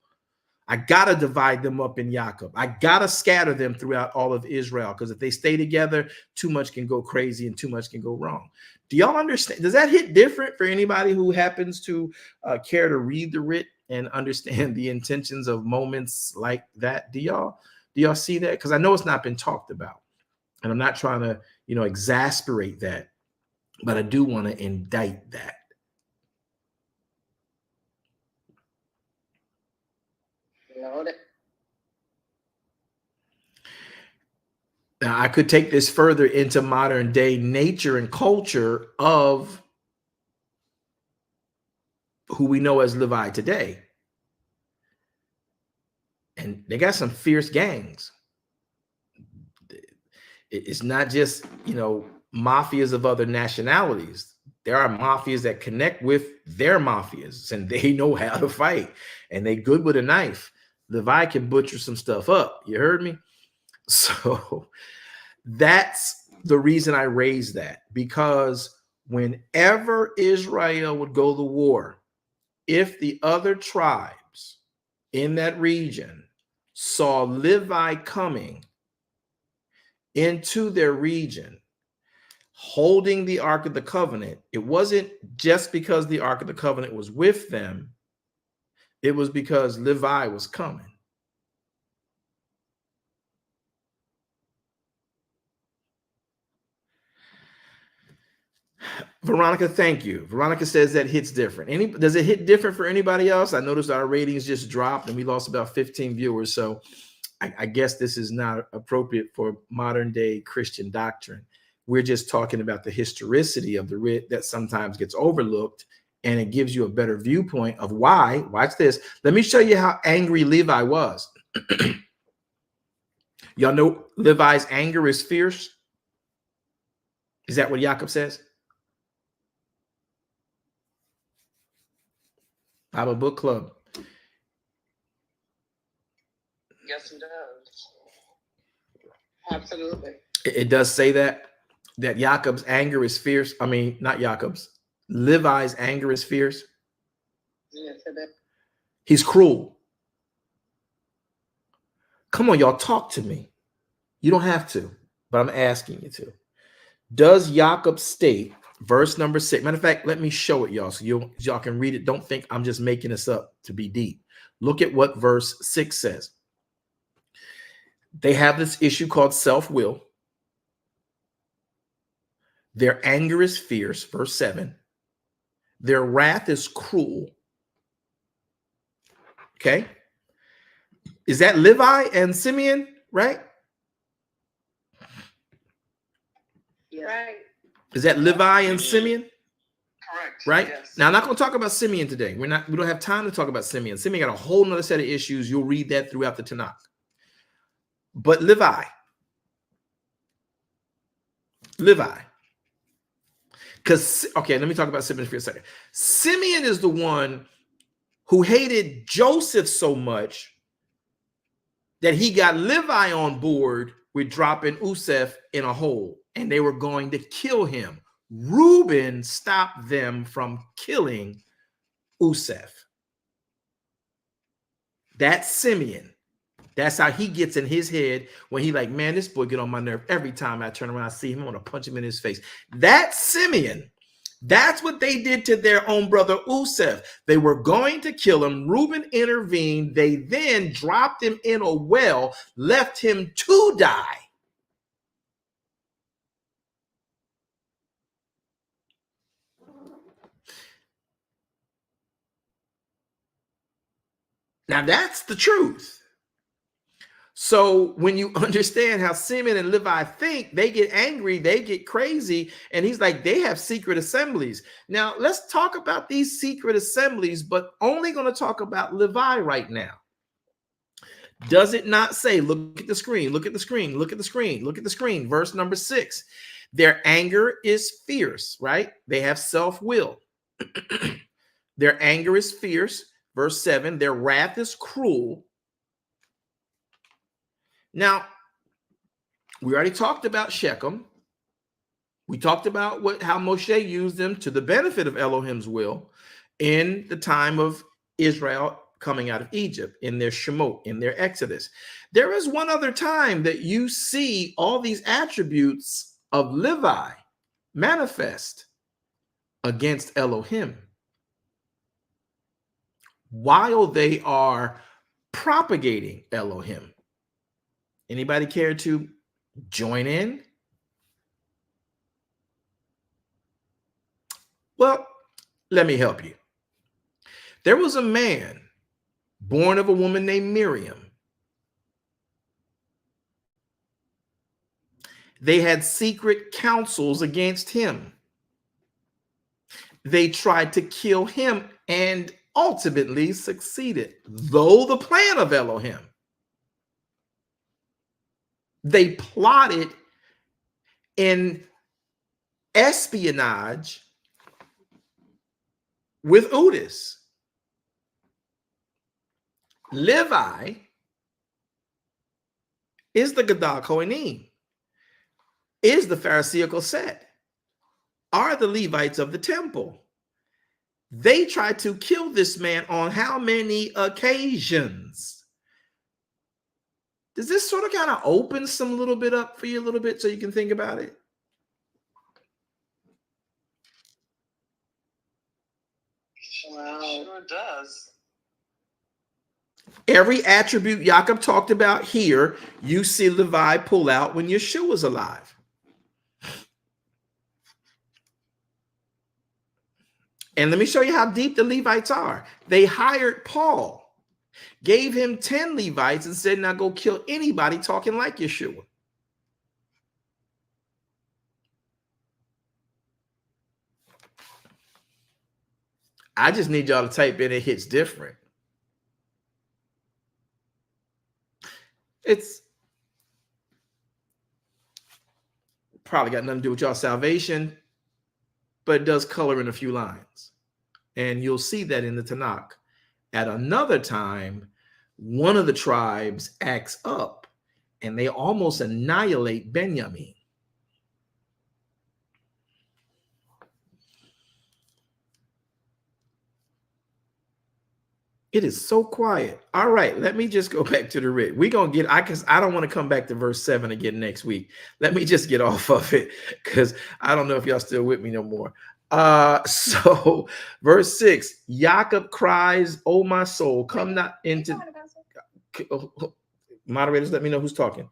I got to divide them up in Jacob. I got to scatter them throughout all of Israel, because if they stay together, too much can go crazy and too much can go wrong. Do y'all understand? Does that hit different for anybody who happens to care to read the writ and understand the intentions of moments like that? Do y'all see that? Because I know it's not been talked about, and I'm not trying to, exasperate that, but I do want to indict that. Now, I could take this further into modern day nature and culture of who we know as Levi today. And they got some fierce gangs. It's not just, mafias of other nationalities. There are mafias that connect with their mafias, and they know how to fight, and they good with a knife. Levi can butcher some stuff up. You heard me? So that's the reason I raised that, because whenever Israel would go to war, if the other tribes in that region saw Levi coming into their region, holding the Ark of the Covenant, it wasn't just because the Ark of the Covenant was with them. It was because Levi was coming. Veronica, thank you. Veronica says that hits different. Does it hit different for anybody else? I noticed our ratings just dropped and we lost about 15 viewers. So I guess this is not appropriate for modern day Christian doctrine. We're just talking about the historicity of the writ that sometimes gets overlooked, and it gives you a better viewpoint of why. Watch this. Let me show you how angry Levi was. Y'all know Levi's anger is fierce. Is that what Jacob says? Bible Book Club. Yes, it does. Absolutely. It does say that Jacob's anger is fierce. I mean, not Jacob's. Levi's anger is fierce. Yes, it is. He's cruel. Come on, y'all, talk to me. You don't have to, but I'm asking you to. Does Jacob state, verse number 6? Matter of fact, let me show it, y'all, so y'all can read it. Don't think I'm just making this up to be deep. Look at what verse 6 says. They have this issue called self-will. Their anger is fierce, verse 7. Their wrath is cruel. Okay. Is that Levi and Simeon, right? Right. Is that Levi and Simeon? Correct. Right. Yes. Now, I'm not going to talk about Simeon today. We don't have time to talk about Simeon. Simeon got a whole nother set of issues. You'll read that throughout the Tanakh. But Levi. Because, okay, let me talk about Simeon for a second. Simeon is the one who hated Joseph so much that he got Levi on board with dropping Yosef in a hole, and they were going to kill him. Reuben stopped them from killing Yosef. That's Simeon. That's how he gets in his head when he like, man, this boy get on my nerve every time I turn around, I see him, I want to punch him in his face. That's Simeon. That's what they did to their own brother Yosef. They were going to kill him. Reuben intervened. They then dropped him in a well, left him to die. Now that's the truth. So when you understand how Simeon and Levi think, they get angry, they get crazy. And he's like, they have secret assemblies. Now let's talk about these secret assemblies, but only going to talk about Levi right now. Does it not say, look at the screen, look at the screen, look at the screen, look at the screen. Verse number 6, their anger is fierce, right? They have self-will. Their anger is fierce. Verse 7, their wrath is cruel. Now, we already talked about Shechem. We talked about how Moshe used them to the benefit of Elohim's will in the time of Israel coming out of Egypt, in their Shemot, in their Exodus. There is one other time that you see all these attributes of Levi manifest against Elohim while they are propagating Elohim. Anybody care to join in? Well, let me help you. There was a man born of a woman named Miriam. They had secret counsels against him. They tried to kill him and ultimately succeeded, though the plan of Elohim. They plotted in espionage with Udis. Levi is the Gadol Kohanim, is the Pharisaical set, are the Levites of the temple. They tried to kill this man on how many occasions? Does this sort of kind of open some little bit up for you a little bit so you can think about it? Wow. Sure does. Every attribute Jacob talked about here, you see Levi pull out when Yeshua was alive. And let me show you how deep the Levites are. They hired Paul, gave him 10 Levites, and said, now go kill anybody talking like Yeshua. I just need y'all to type in, it hits different. It's probably got nothing to do with y'all's salvation, but it does color in a few lines. And you'll see that in the Tanakh. At another time, one of the tribes acts up and they almost annihilate Benjamin. It is so quiet. All right, let me just go back to the read. We're going to get, I don't want to come back to verse 7 again next week. Let me just get off of it because I don't know if y'all still with me no more. So verse 6, Jacob cries, "Oh my soul, come not into," moderators, let me know who's talking.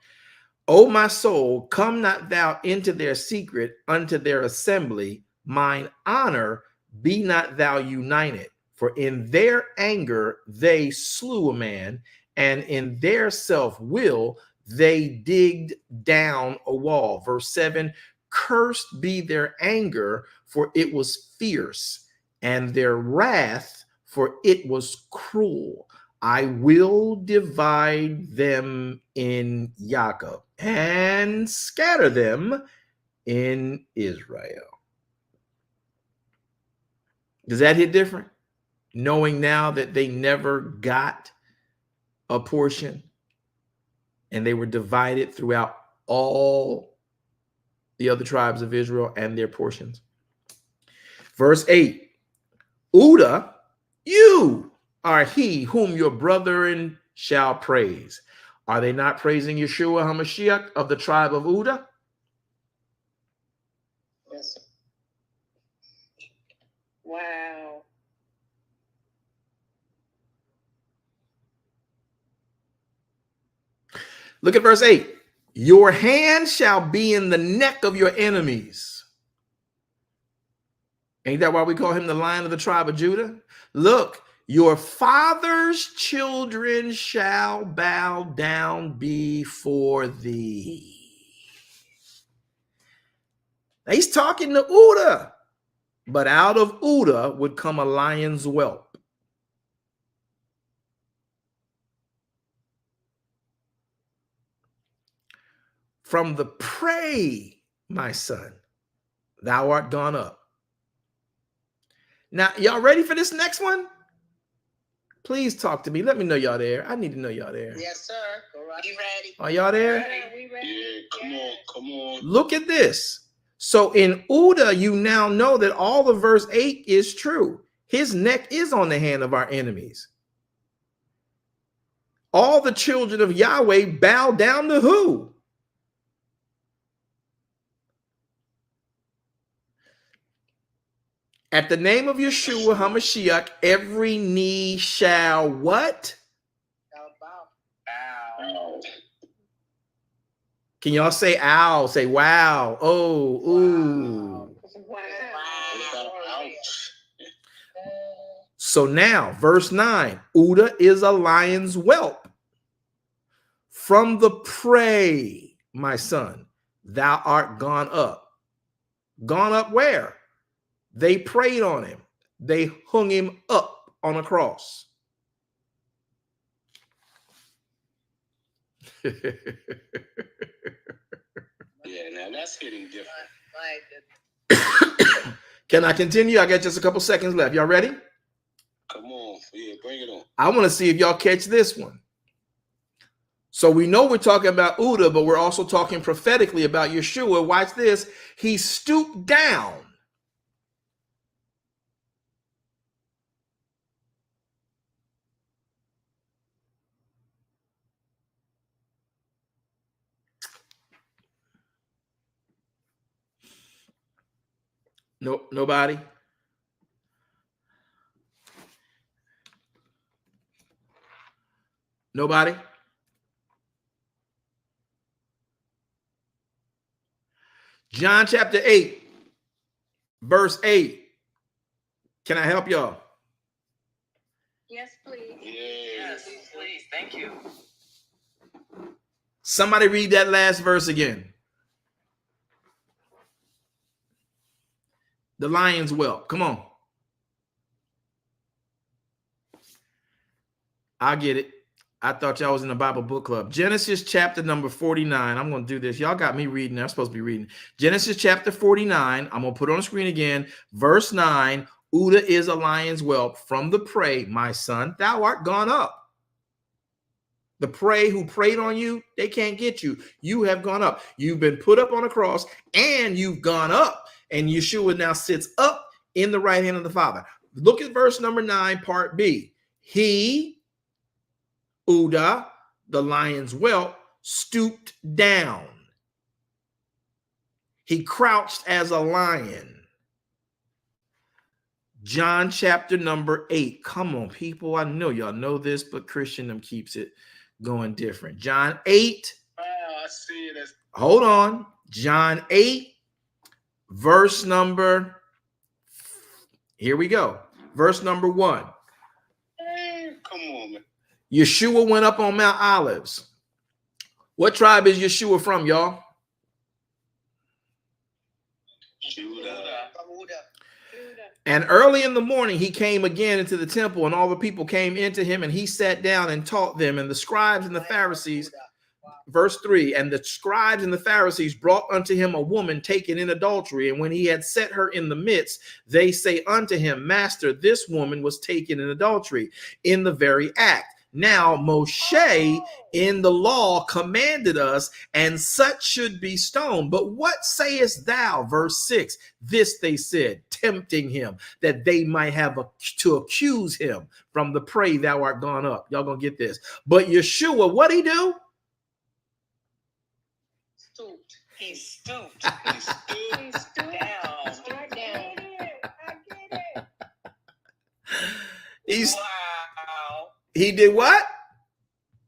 "Oh my soul, come not thou into their secret, unto their assembly, mine honor, be not thou united. For in their anger they slew a man, and in their self-will they digged down a wall." Verse 7, "Cursed be their anger, for it was fierce, and their wrath, for it was cruel. I will divide them in Jacob and scatter them in Israel." Does that hit different? Knowing now that they never got a portion and they were divided throughout all the other tribes of Israel and their portions. Verse 8, "Uda, you are he whom your brethren shall praise." Are they not praising Yeshua HaMashiach of the tribe of Uda? Yes. Wow. Look at verse 8. "Your hand shall be in the neck of your enemies." Ain't that why we call him the Lion of the tribe of Judah? Look, Your father's children shall bow down before thee. Now he's talking to Uda, but out of Uda would come a lion's whelp. From the prey, my son, thou art gone up. Now, y'all ready for this next one? Please talk to me. Let me know y'all there. I need to know y'all there. Yes, sir. Go right. You ready? Are y'all there? We ready. Yeah, come on. Look at this. So in Uda, you now know that all of verse 8 is true. His neck is on the hand of our enemies. All the children of Yahweh bow down to who? At the name of Yeshua HaMashiach, every knee shall what? Bow. Can y'all say ow? Say wow. Oh, ooh. Wow. So now, verse 9, Uda is a lion's whelp. From the prey, my son, thou art gone up. Gone up where? They preyed on him. They hung him up on a cross. Yeah, now that's hitting different. Can I continue? I got just a couple seconds left. Y'all ready? Come on. Yeah, bring it on. I want to see if y'all catch this one. So we know we're talking about Uda, but we're also talking prophetically about Yeshua. Watch this. He stooped down. No, nobody. Nobody. John chapter 8, verse 8. Can I help y'all? Yes, please. Yes, please. Thank you. Somebody read that last verse again. The lion's whelp. Come on. I get it. I thought y'all was in the Bible book club. Genesis chapter number 49. I'm going to do this. Y'all got me reading. I'm supposed to be reading. Genesis chapter 49. I'm going to put it on the screen again. Verse 9. Uda is a lion's whelp. From the prey, my son, thou art gone up. The prey who preyed on you, they can't get you. You have gone up. You've been put up on a cross and you've gone up. And Yeshua now sits up in the right hand of the Father. Look at verse number 9, part B. He, Uda, the lion's whelp, stooped down. He crouched as a lion. John chapter number 8. Come on, people. I know y'all know this, but Christian keeps it going different. John 8. Oh, I see it. Hold on. John 8, verse number. Here we go. Verse number 1. Come on, man. Yeshua went up on Mount Olives. What tribe is Yeshua from, y'all? Judah. And early in the morning, he came again into the temple, and all the people came into him, and he sat down and taught them. And the scribes and the Pharisees, verse 3, and the scribes and the Pharisees brought unto him a woman taken in adultery. And when he had set her in the midst, they say unto him, Master, this woman was taken in adultery in the very act. Now Moshe in the law commanded us, and such should be stoned. But what sayest thou? Verse 6. This they said, tempting him, that they might have to accuse him. From the prey thou art gone up. Y'all gonna get this. But Yeshua, what'd he do? Stooped. He stooped. He stooped down. Start down. I get it. Wow. He did what?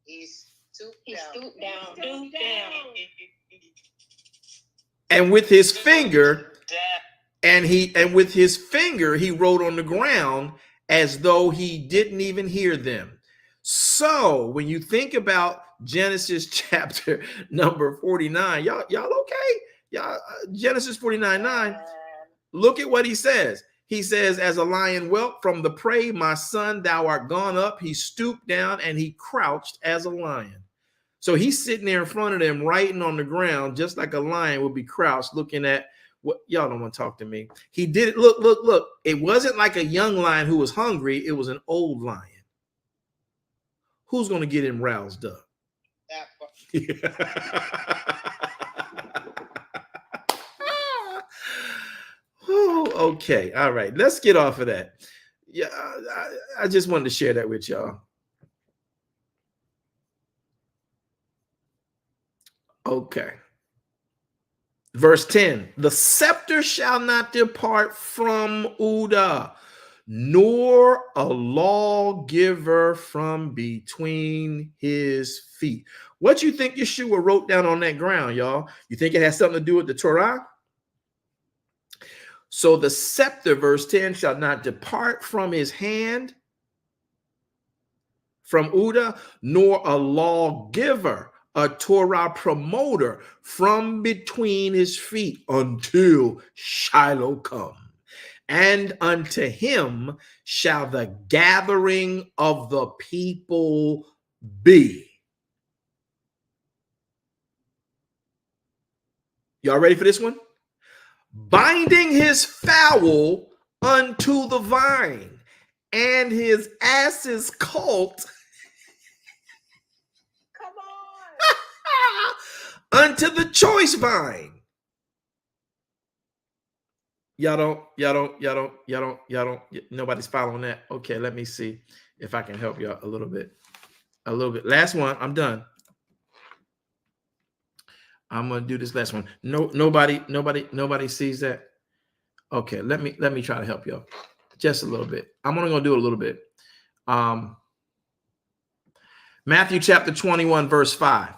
He stooped He down. stooped down. Stooped down. And with his finger, and with his finger he wrote on the ground, as though he didn't even hear them. So when you think about Genesis chapter number 49, y'all okay? Y'all, Genesis 49:9, look at what he says. He says, as a lion whelped from the prey, my son, thou art gone up. He stooped down and he crouched as a lion. So he's sitting there in front of them, writing on the ground, just like a lion would be crouched, looking at what y'all don't want to talk to me. He did it. Look. It wasn't like a young lion who was hungry. It was an old lion. Who's going to get him roused up? Oh, okay. All right. Let's get off of that. Yeah, I just wanted to share that with y'all. Okay. Verse 10, the scepter shall not depart from Uda, nor a lawgiver from between his feet. What you think Yeshua wrote down on that ground, y'all? You think it has something to do with the Torah? So the scepter, verse 10, shall not depart from his hand, from Uda, nor a lawgiver, a Torah promoter, from between his feet until Shiloh come. And unto him shall the gathering of the people be. Y'all ready for this one? Binding his fowl unto the vine, and his ass's colt unto the choice vine. Y'all don't, nobody's following that. Okay, let me see if I can help y'all a little bit. Last one, I'm done. I'm gonna do this last one. Nobody sees that. Okay, let me try to help y'all just a little bit. I'm only gonna do it a little bit. Matthew chapter 21, verse 5.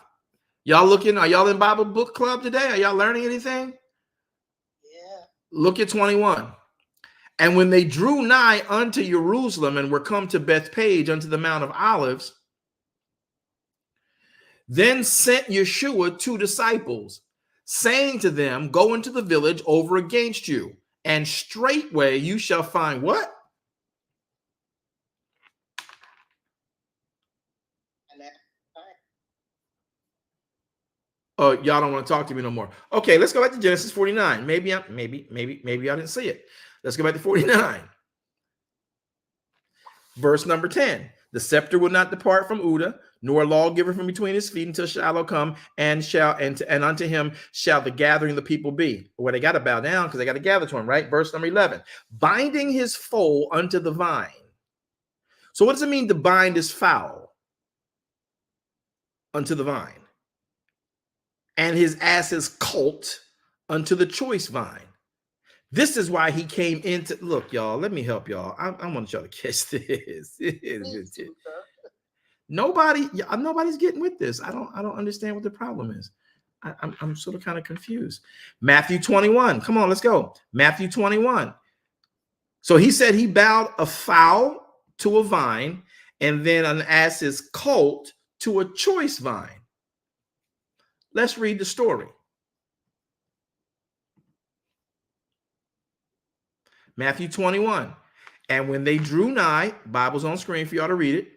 Y'all looking? Are y'all in Bible book club today? Are y'all learning anything? Yeah. Look at 21. And when they drew nigh unto Jerusalem and were come to Bethpage unto the Mount of Olives, then sent Yeshua 2 disciples, saying to them, go into the village over against you, and straightway you shall find what? Oh, y'all don't want to talk to me no more. Okay, let's go back to Genesis 49. Maybe I didn't see it. Let's go back to 49. Verse number 10. The scepter will not depart from Uda, nor a lawgiver from between his feet until Shiloh come, and unto him shall the gathering of the people be. Well, they got to bow down because they got to gather to him, right? Verse number 11. Binding his foal unto the vine. So what does it mean to bind his fowl unto the vine? And his ass's colt unto the choice vine. This is why he came into, look, y'all, let me help y'all. I want y'all to catch this. Nobody's getting with this. I don't understand what the problem is. I'm sort of kind of confused. Matthew 21. Come on, let's go. Matthew 21. So he said he bowed a fowl to a vine, and then an ass's colt to a choice vine. Let's read the story. Matthew 21. And when they drew nigh, Bible's on screen for y'all to read it.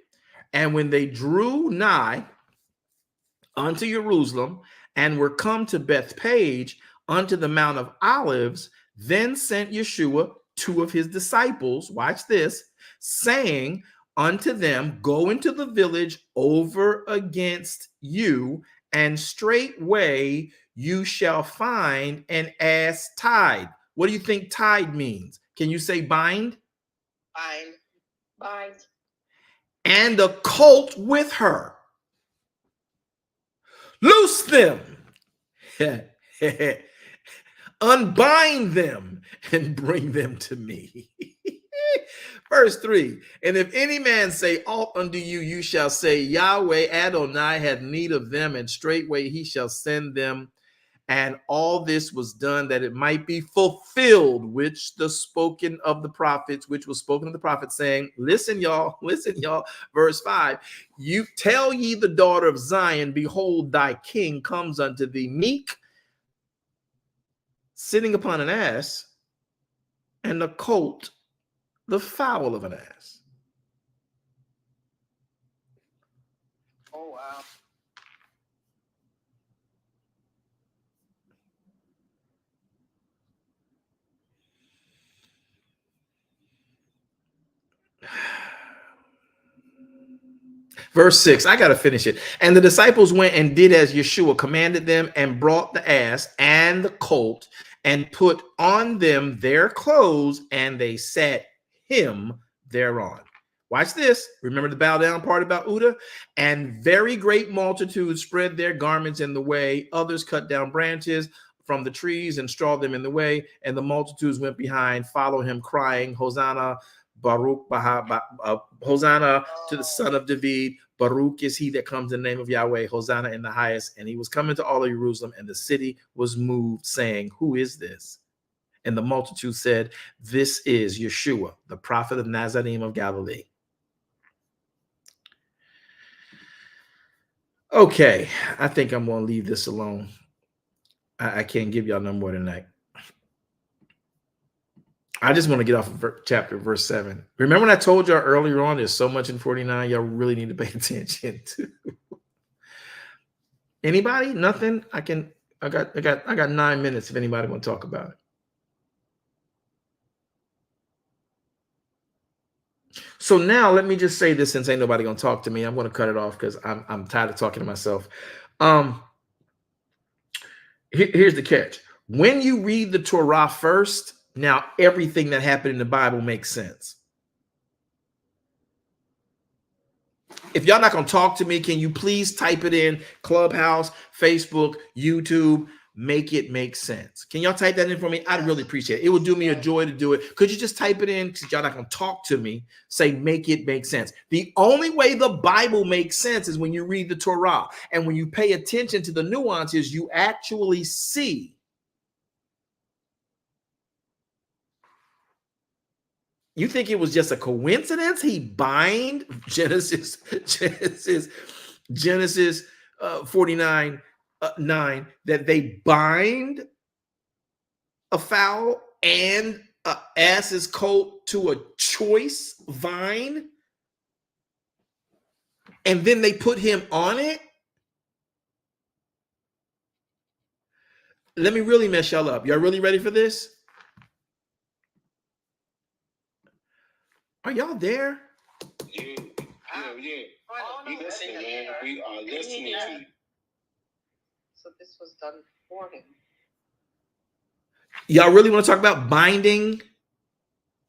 And when they drew nigh unto Jerusalem and were come to Bethpage unto the Mount of Olives, then sent Yeshua 2 of his disciples, watch this, saying unto them, go into the village over against you, and straightway you shall find an ass tied. What do you think tied means? Can you say bind? Bind. And a colt with her. Loose them. Unbind them and bring them to me. Verse 3. And if any man say aught unto you, you shall say, Yahweh Adonai hath need of them, and straightway he shall send them. And all this was done that it might be fulfilled, which the spoken of the prophets, which was spoken of the prophets, saying, listen, y'all, verse 5, you tell ye the daughter of Zion, behold, thy king comes unto thee meek, sitting upon an ass, and the colt, the fowl of an ass. Oh, wow. Verse 6, I got to finish it. And the disciples went and did as Yeshua commanded them, and brought the ass and the colt, and put on them their clothes, and they sat him thereon. Watch this. Remember the bow down part about Uda? And very great multitudes spread their garments in the way. Others cut down branches from the trees and strawed them in the way. And the multitudes went behind, follow him, crying, Hosanna, Baruch, Hosanna to the Son of David. Baruch is he that comes in the name of Yahweh. Hosanna in the highest. And he was coming to all of Jerusalem, and the city was moved, saying, who is this? And the multitude said, this is Yeshua, the prophet of Nazarene of Galilee. Okay, I think I'm going to leave this alone. I can't give y'all no more tonight. I just want to get off of chapter verse 7. Remember when I told y'all earlier on, there's so much in 49 y'all really need to pay attention to. Anybody? Nothing? I got 9 minutes if anybody want to talk about it. So now let me just say this, since ain't nobody gonna talk to me. I'm gonna cut it off because I'm tired of talking to myself. Here's the catch. When you read the Torah first, now everything that happened in the Bible makes sense. If y'all not gonna talk to me, can you please type it in Clubhouse, Facebook, YouTube? Make it make sense. Can y'all type that in for me? I'd really appreciate it. It would do me a joy to do it. Could you just type it in? Because y'all not gonna talk to me. Say, make it make sense. The only way the Bible makes sense is when you read the Torah. And when you pay attention to the nuances, you actually see. You think it was just a coincidence? He bind Genesis 49. 9, that they bind a fowl and an ass's coat to a choice vine, and then they put him on it. Let me really mess y'all up. Y'all really ready for this? Are y'all there? Yeah. We listening, man. We are listening to you. So this was done for him. Y'all really want to talk about binding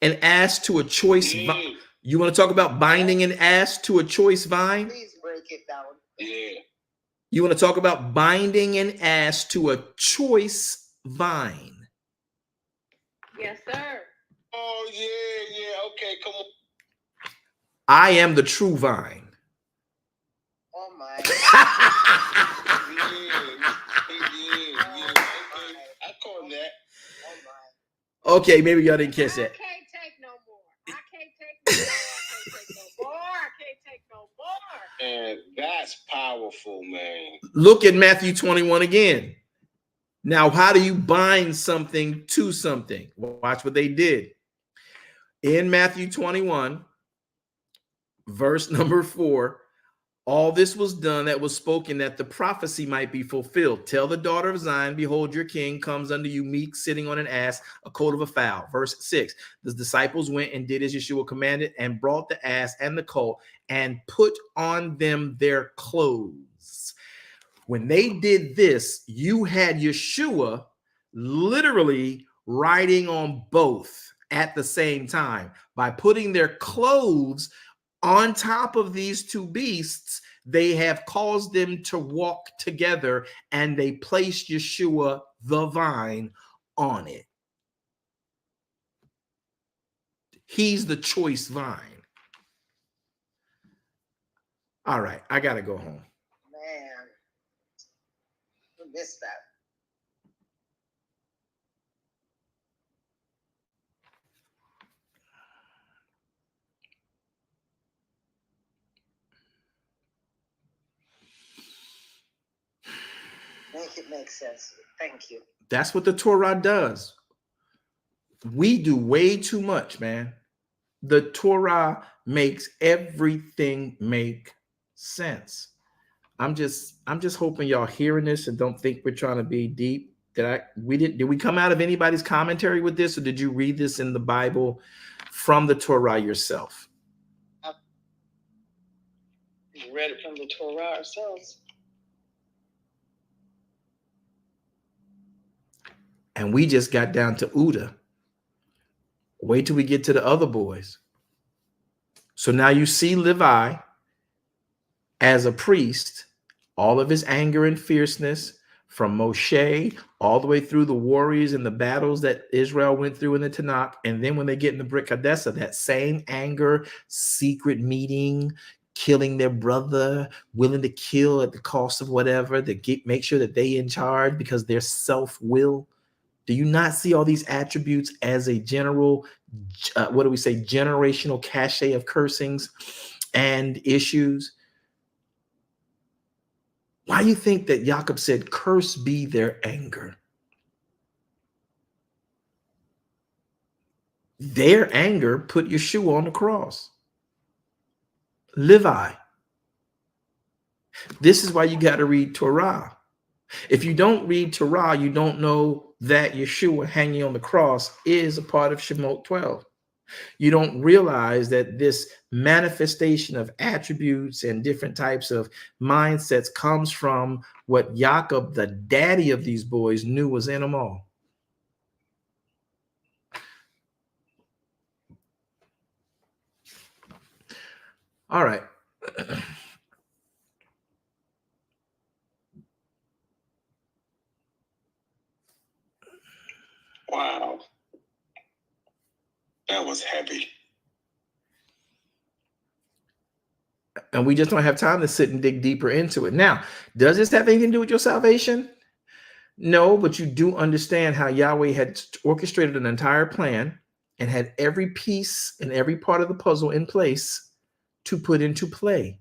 an ass to a choice vine? You want to talk about binding an ass to a choice vine? Please break it down. Yeah. You want to talk about binding an ass to a choice vine? Yes, sir. Oh, yeah. Okay, come on. I am the true vine. Oh, my. Yeah. I call that. Oh, my. Okay, maybe y'all didn't catch that. I can't take no more. I can't take no more. And that's powerful, man. Look at Matthew 21 again. Now, how do you bind something to something? Watch what they did. In Matthew 21, verse number 4, all this was done that was spoken, that the prophecy might be fulfilled. Tell the daughter of Zion, behold, your king comes unto you meek, sitting on an ass, a coat of a fowl. Verse 6, the disciples went and did as Yeshua commanded, and brought the ass and the colt, and put on them their clothes. When they did this, you had Yeshua literally riding on both at the same time. By putting their clothes on top of these two beasts, they have caused them to walk together, and they placed Yeshua, the vine, on it. He's the choice vine. All right, I got to go home. Man, I missed that. make it make sense. Thank you. That's what the Torah does. We do way too much, man. The Torah makes everything make sense. I'm just hoping y'all hearing this and don't think we're trying to be deep. Did we come out of anybody's commentary with this, or did you read this in the Bible from the Torah yourself? We read it from the Torah ourselves. And we just got down to Uda. Wait till we get to the other boys. So now you see Levi as a priest, all of his anger and fierceness from Moshe all the way through the warriors and the battles that Israel went through in the Tanakh. And then when they get in the Brit Hadessa, that same anger, secret meeting, killing their brother, willing to kill at the cost of whatever, to make sure that they in charge because their self-will. Do you not see all these attributes as a general, generational cachet of cursings and issues? Why do you think that Jacob said, curse be their anger? Their anger put Yeshua on the cross. Levi. This is why you got to read Torah. If you don't read Torah, you don't know that Yeshua hanging on the cross is a part of Shemot 12. You don't realize that this manifestation of attributes and different types of mindsets comes from what Jacob, the daddy of these boys, knew was in them all. All right. Wow. That was heavy. And we just don't have time to sit and dig deeper into it. Now, does this have anything to do with your salvation? No, but you do understand how Yahweh had orchestrated an entire plan and had every piece and every part of the puzzle in place to put into play.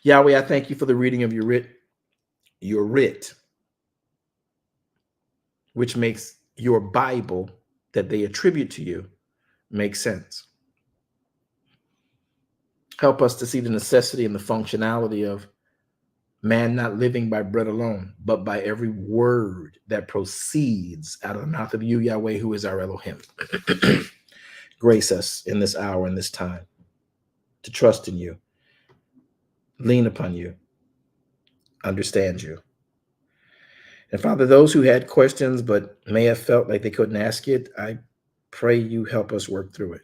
Yahweh, I thank you for the reading of your writ, which makes your Bible that they attribute to you make sense. Help us to see the necessity and the functionality of man not living by bread alone, but by every word that proceeds out of the mouth of you, Yahweh, who is our Elohim. Grace us in this hour and this time to trust in you, lean upon you, understand you. And Father, those who had questions but may have felt like they couldn't ask it, I pray you help us work through it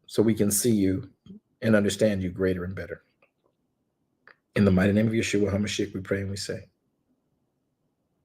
so we can see you and understand you greater and better. In the mighty name of Yeshua HaMashiach, we pray and we say,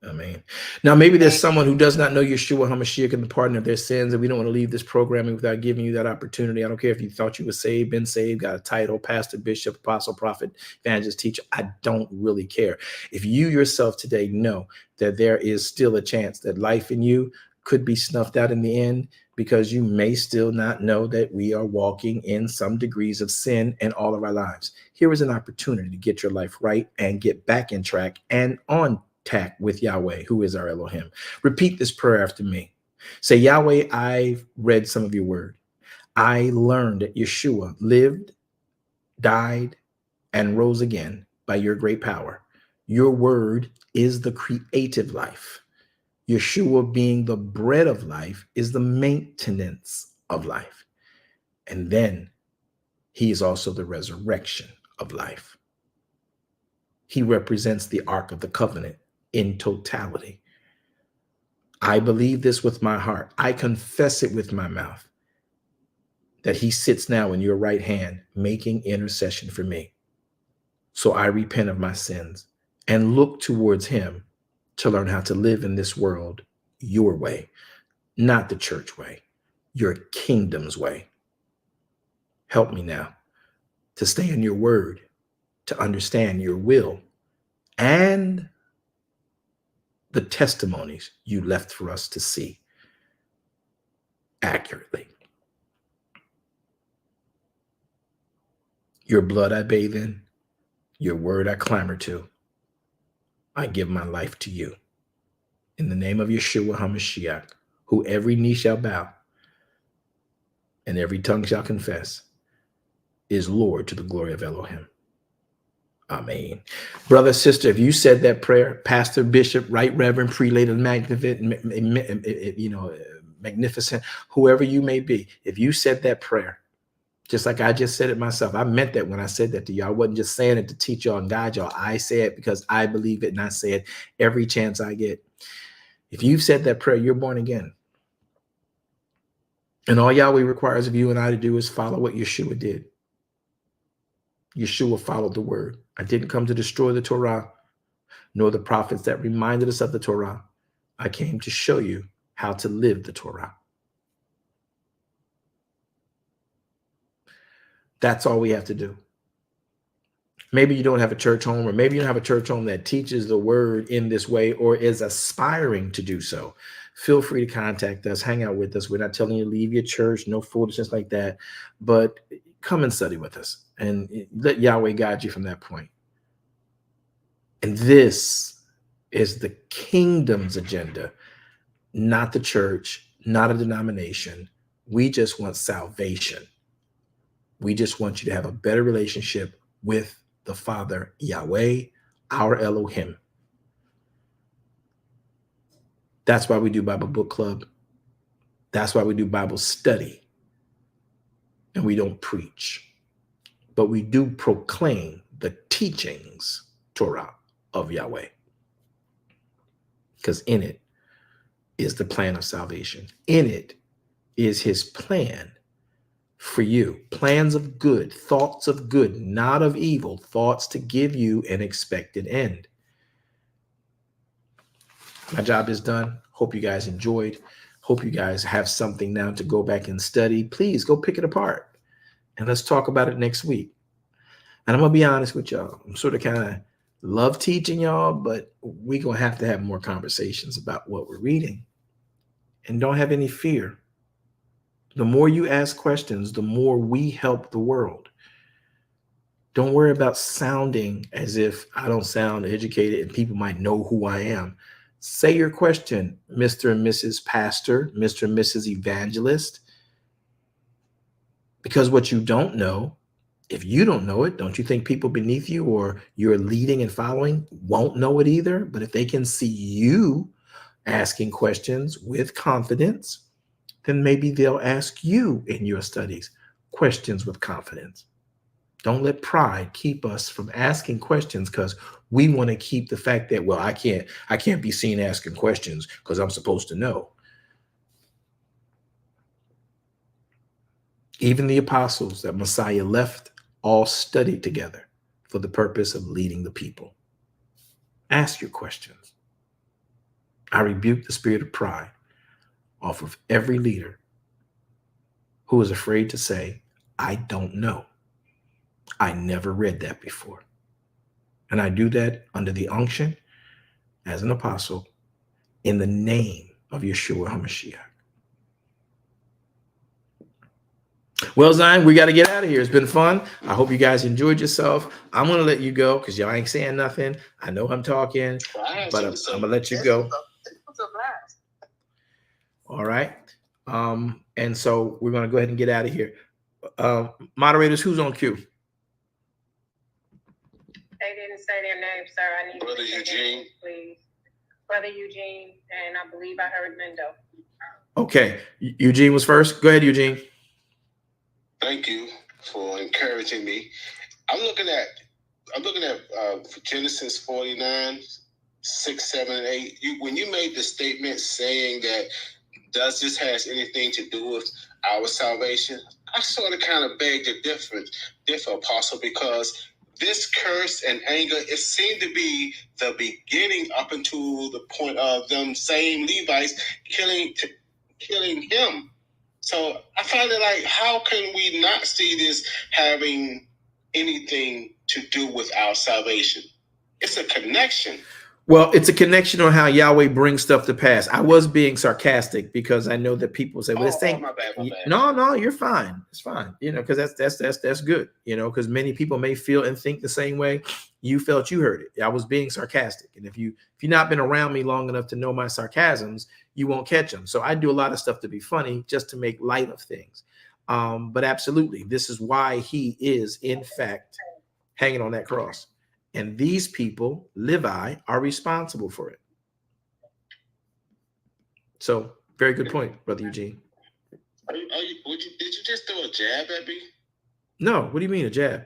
amen. Now, maybe there's someone who does not know Yeshua HaMashiach and the pardon of their sins, and we don't want to leave this programming without giving you that opportunity. I don't care if you thought you were saved, been saved, got a title, pastor, bishop, apostle, prophet, evangelist, teacher. I don't really care. If you yourself today know that there is still a chance that life in you could be snuffed out in the end, because you may still not know that we are walking in some degrees of sin in all of our lives. Here is an opportunity to get your life right and get back in track and on tack with Yahweh, who is our Elohim. Repeat this prayer after me. Say, Yahweh, I've read some of your word. I learned that Yeshua lived, died, and rose again by your great power. Your word is the creative life. Yeshua, being the bread of life, is the maintenance of life. And then he is also the resurrection of life. He represents the Ark of the Covenant in totality. I believe this with my heart. I confess it with my mouth that he sits now in your right hand making intercession for me. So I repent of my sins and look towards him to learn how to live in this world your way, not the church way, your kingdom's way. Help me now to stay in your word, to understand your will and the testimonies you left for us to see. accurately. Your blood I bathe in, your word I clamor to. I give my life to you. In the name of Yeshua HaMashiach, who every knee shall bow and every tongue shall confess is Lord to the glory of Elohim. Amen. Brother, sister, if you said that prayer, pastor, bishop, right reverend, prelate, and magnificent, whoever you may be, if you said that prayer, just like I just said it myself, I meant that when I said that to y'all. I wasn't just saying it to teach y'all and guide y'all. I say it because I believe it, and I say it every chance I get. If you've said that prayer, you're born again. And all Yahweh requires of you and I to do is follow what Yeshua did. Yeshua followed the word. I didn't come to destroy the Torah, nor the prophets that reminded us of the Torah. I came to show you how to live the Torah. That's all we have to do. Maybe you don't have a church home, or maybe you don't have a church home that teaches the word in this way or is aspiring to do so. Feel free to contact us, hang out with us. We're not telling you to leave your church, no foolishness like that, but come and study with us and let Yahweh guide you from that point. And this is the kingdom's agenda, not the church, not a denomination. We just want salvation. We just want you to have a better relationship with the Father, Yahweh, our Elohim. That's why we do Bible Book Club. That's why we do Bible study. And we don't preach, but we do proclaim the teachings, Torah, of Yahweh. Because in it is the plan of salvation. In it is his plan for you. Plans of good, thoughts of good, not of evil, thoughts to give you an expected end. My job is done. Hope you guys enjoyed. Hope you guys have something now to go back and study. Please go pick it apart and let's talk about it next week. And I'm going to be honest with y'all. I'm sort of kind of love teaching y'all, but we're going to have more conversations about what we're reading. And don't have any fear. The more you ask questions, the more we help the world. Don't worry about sounding as if I don't sound educated and people might know who I am. Say your question, Mr. and Mrs. Pastor, Mr. and Mrs. Evangelist. Because what you don't know, if you don't know it, don't you think people beneath you or you're leading and following won't know it either? But if they can see you asking questions with confidence, then maybe they'll ask you in your studies questions with confidence. Don't let pride keep us from asking questions because we want to keep the fact that, well, I can't be seen asking questions because I'm supposed to know. Even the apostles that Messiah left all studied together for the purpose of leading the people. Ask your questions. I rebuke the spirit of pride off of every leader who is afraid to say, I don't know. I never read that before. And I do that under the unction as an apostle in the name of Yeshua HaMashiach. Well, Zion, we got to get out of here. It's been fun. I hope you guys enjoyed yourself. I'm going to let you go because y'all ain't saying nothing. I know I'm talking, but I'm going to let you go. All right. And so we're going to go ahead and get out of here. Moderators, who's on cue? They didn't say their name, sir. I need Brother Eugene, names, please. Brother Eugene, and I believe I heard Lindo. Okay. Eugene was first. Go ahead, Eugene. Thank you for encouraging me. I'm looking at Genesis 49, 6, 7, and 8. When you made the statement saying that, does this has anything to do with our salvation? I sort of kind of beg to differ, Apostle, because this curse and anger, it seemed to be the beginning up until the point of them same Levites killing him. So I find it like, how can we not see this having anything to do with our salvation? It's a connection. Well, it's a connection on how Yahweh brings stuff to pass. I was being sarcastic because I know that people say, "Well, this thing." My bad. No, you're fine. It's fine. Because that's good. Because many people may feel and think the same way you felt. You heard it. I was being sarcastic, and if you've not been around me long enough to know my sarcasms, you won't catch them. So I do a lot of stuff to be funny, just to make light of things. But absolutely, this is why he is, in fact, hanging on that cross. And these people, Levi, are responsible for it. So, very good point, Brother Eugene. Did you just throw a jab at me? No, what do you mean a jab?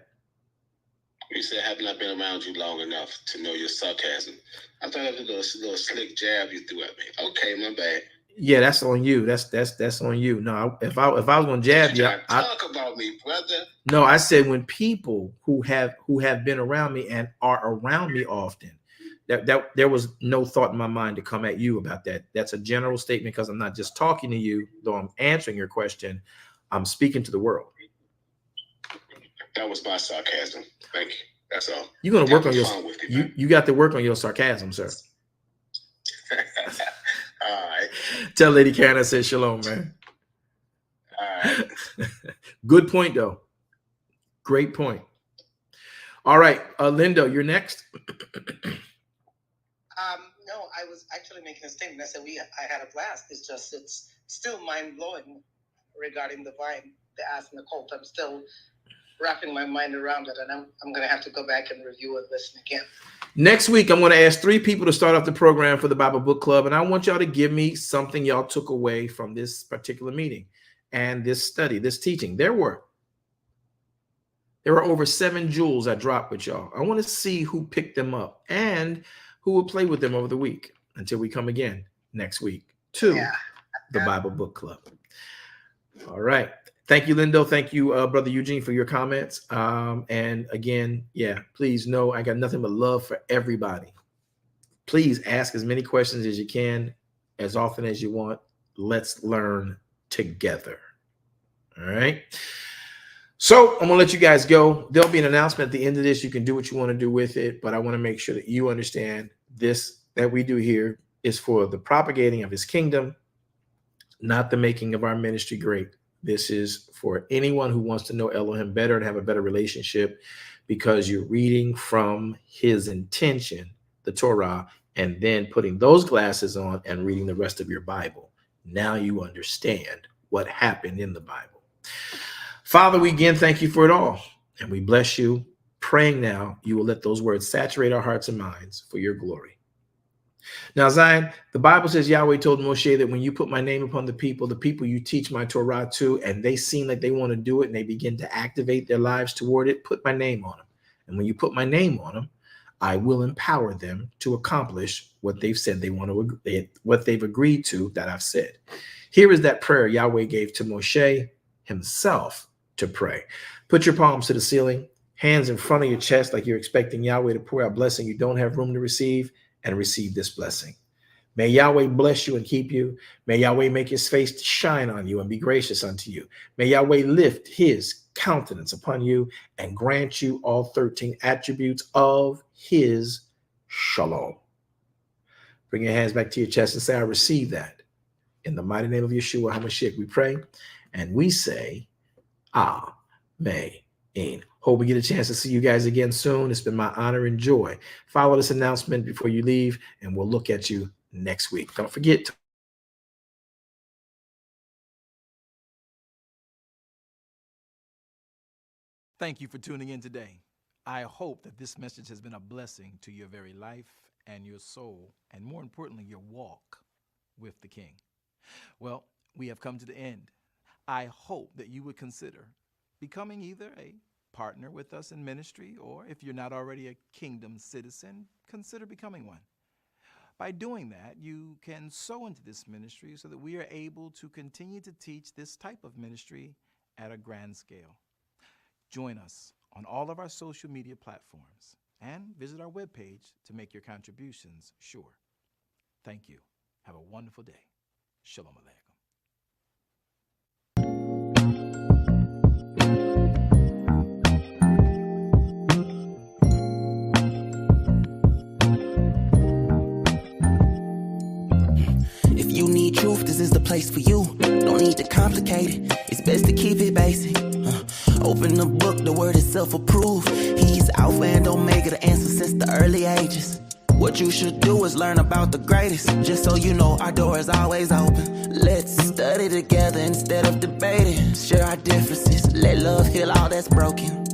You said, have not been around you long enough to know your sarcasm. I thought it was a little slick jab you threw at me. Okay, my bad. Yeah, that's on you. That's on you. No, if I was going to jab you, talk about me, brother. No, I said when people who have been around me and are around me often, that there was no thought in my mind to come at you about that. That's a general statement because I'm not just talking to you, though I'm answering your question. I'm speaking to the world. That was my sarcasm. Thank you. That's all. You're gonna work on your you got to work on your sarcasm, sir. All right. Tell Lady Karen I said shalom, man. All right. Good point, though. Great point. All right, Lindo, you're next. No, I was actually making a statement. I said I had a blast. It's still mind blowing regarding the vine, the ass and the colt. I'm still wrapping my mind around it, and I'm going to have to go back and review and listen again. Next week, I'm going to ask 3 people to start off the program for the Bible Book Club, and I want y'all to give me something y'all took away from this particular meeting and this study, this teaching. There were over 7 jewels I dropped with y'all. I want to see who picked them up and who will play with them over the week until we come again next week to the Bible Book Club. All right. Thank you, Lindo. Thank you, Brother Eugene, for your comments. And again, please know I got nothing but love for everybody. Please ask as many questions as you can, as often as you want. Let's learn together. All right. So I'm going to let you guys go. There'll be an announcement at the end of this. You can do what you want to do with it, but I want to make sure that you understand this that we do here is for the propagating of his kingdom, not the making of our ministry great. This is for anyone who wants to know Elohim better and have a better relationship, because you're reading from his intention, the Torah, and then putting those glasses on and reading the rest of your Bible. Now you understand what happened in the Bible. Father, we again thank you for it all, and we bless you, praying now you will let those words saturate our hearts and minds for your glory. Now, Zion, the Bible says Yahweh told Moshe that when you put my name upon the people you teach my Torah to, and they seem like they want to do it and they begin to activate their lives toward it, put my name on them. And when you put my name on them, I will empower them to accomplish what they've said they want to, what they've agreed to that I've said. Here is that prayer Yahweh gave to Moshe himself to pray. Put your palms to the ceiling, hands in front of your chest like you're expecting Yahweh to pour out blessing you don't have room to receive, and receive this blessing. May Yahweh bless you and keep you. May Yahweh make his face to shine on you and be gracious unto you. May Yahweh lift his countenance upon you and grant you all 13 attributes of his shalom. Bring your hands back to your chest and say, I receive that. In the mighty name of Yeshua HaMashiach, we pray and we say, Amen. Hope we get a chance to see you guys again soon. It's been my honor and joy. Follow this announcement before you leave, and we'll look at you next week. Don't forget to Thank you for tuning in today. I hope that this message has been a blessing to your very life and your soul, and more importantly, your walk with the King. Well, we have come to the end. I hope that you would consider becoming either a partner with us in ministry, or if you're not already a kingdom citizen, consider becoming one. By doing that, you can sow into this ministry so that we are able to continue to teach this type of ministry at a grand scale. Join us on all of our social media platforms and visit our webpage to make your contributions sure. Thank you. Have a wonderful day. Shalom Aleichem. truth, this is the place for you. Don't need to complicate it, it's best to keep it basic. Open the book, the word itself approved. He's Alpha and Omega, the answer since the early ages. What you should do is learn about the greatest. Just so you know, our door is always open. Let's study together instead of debating. Share our differences, let love heal all that's broken.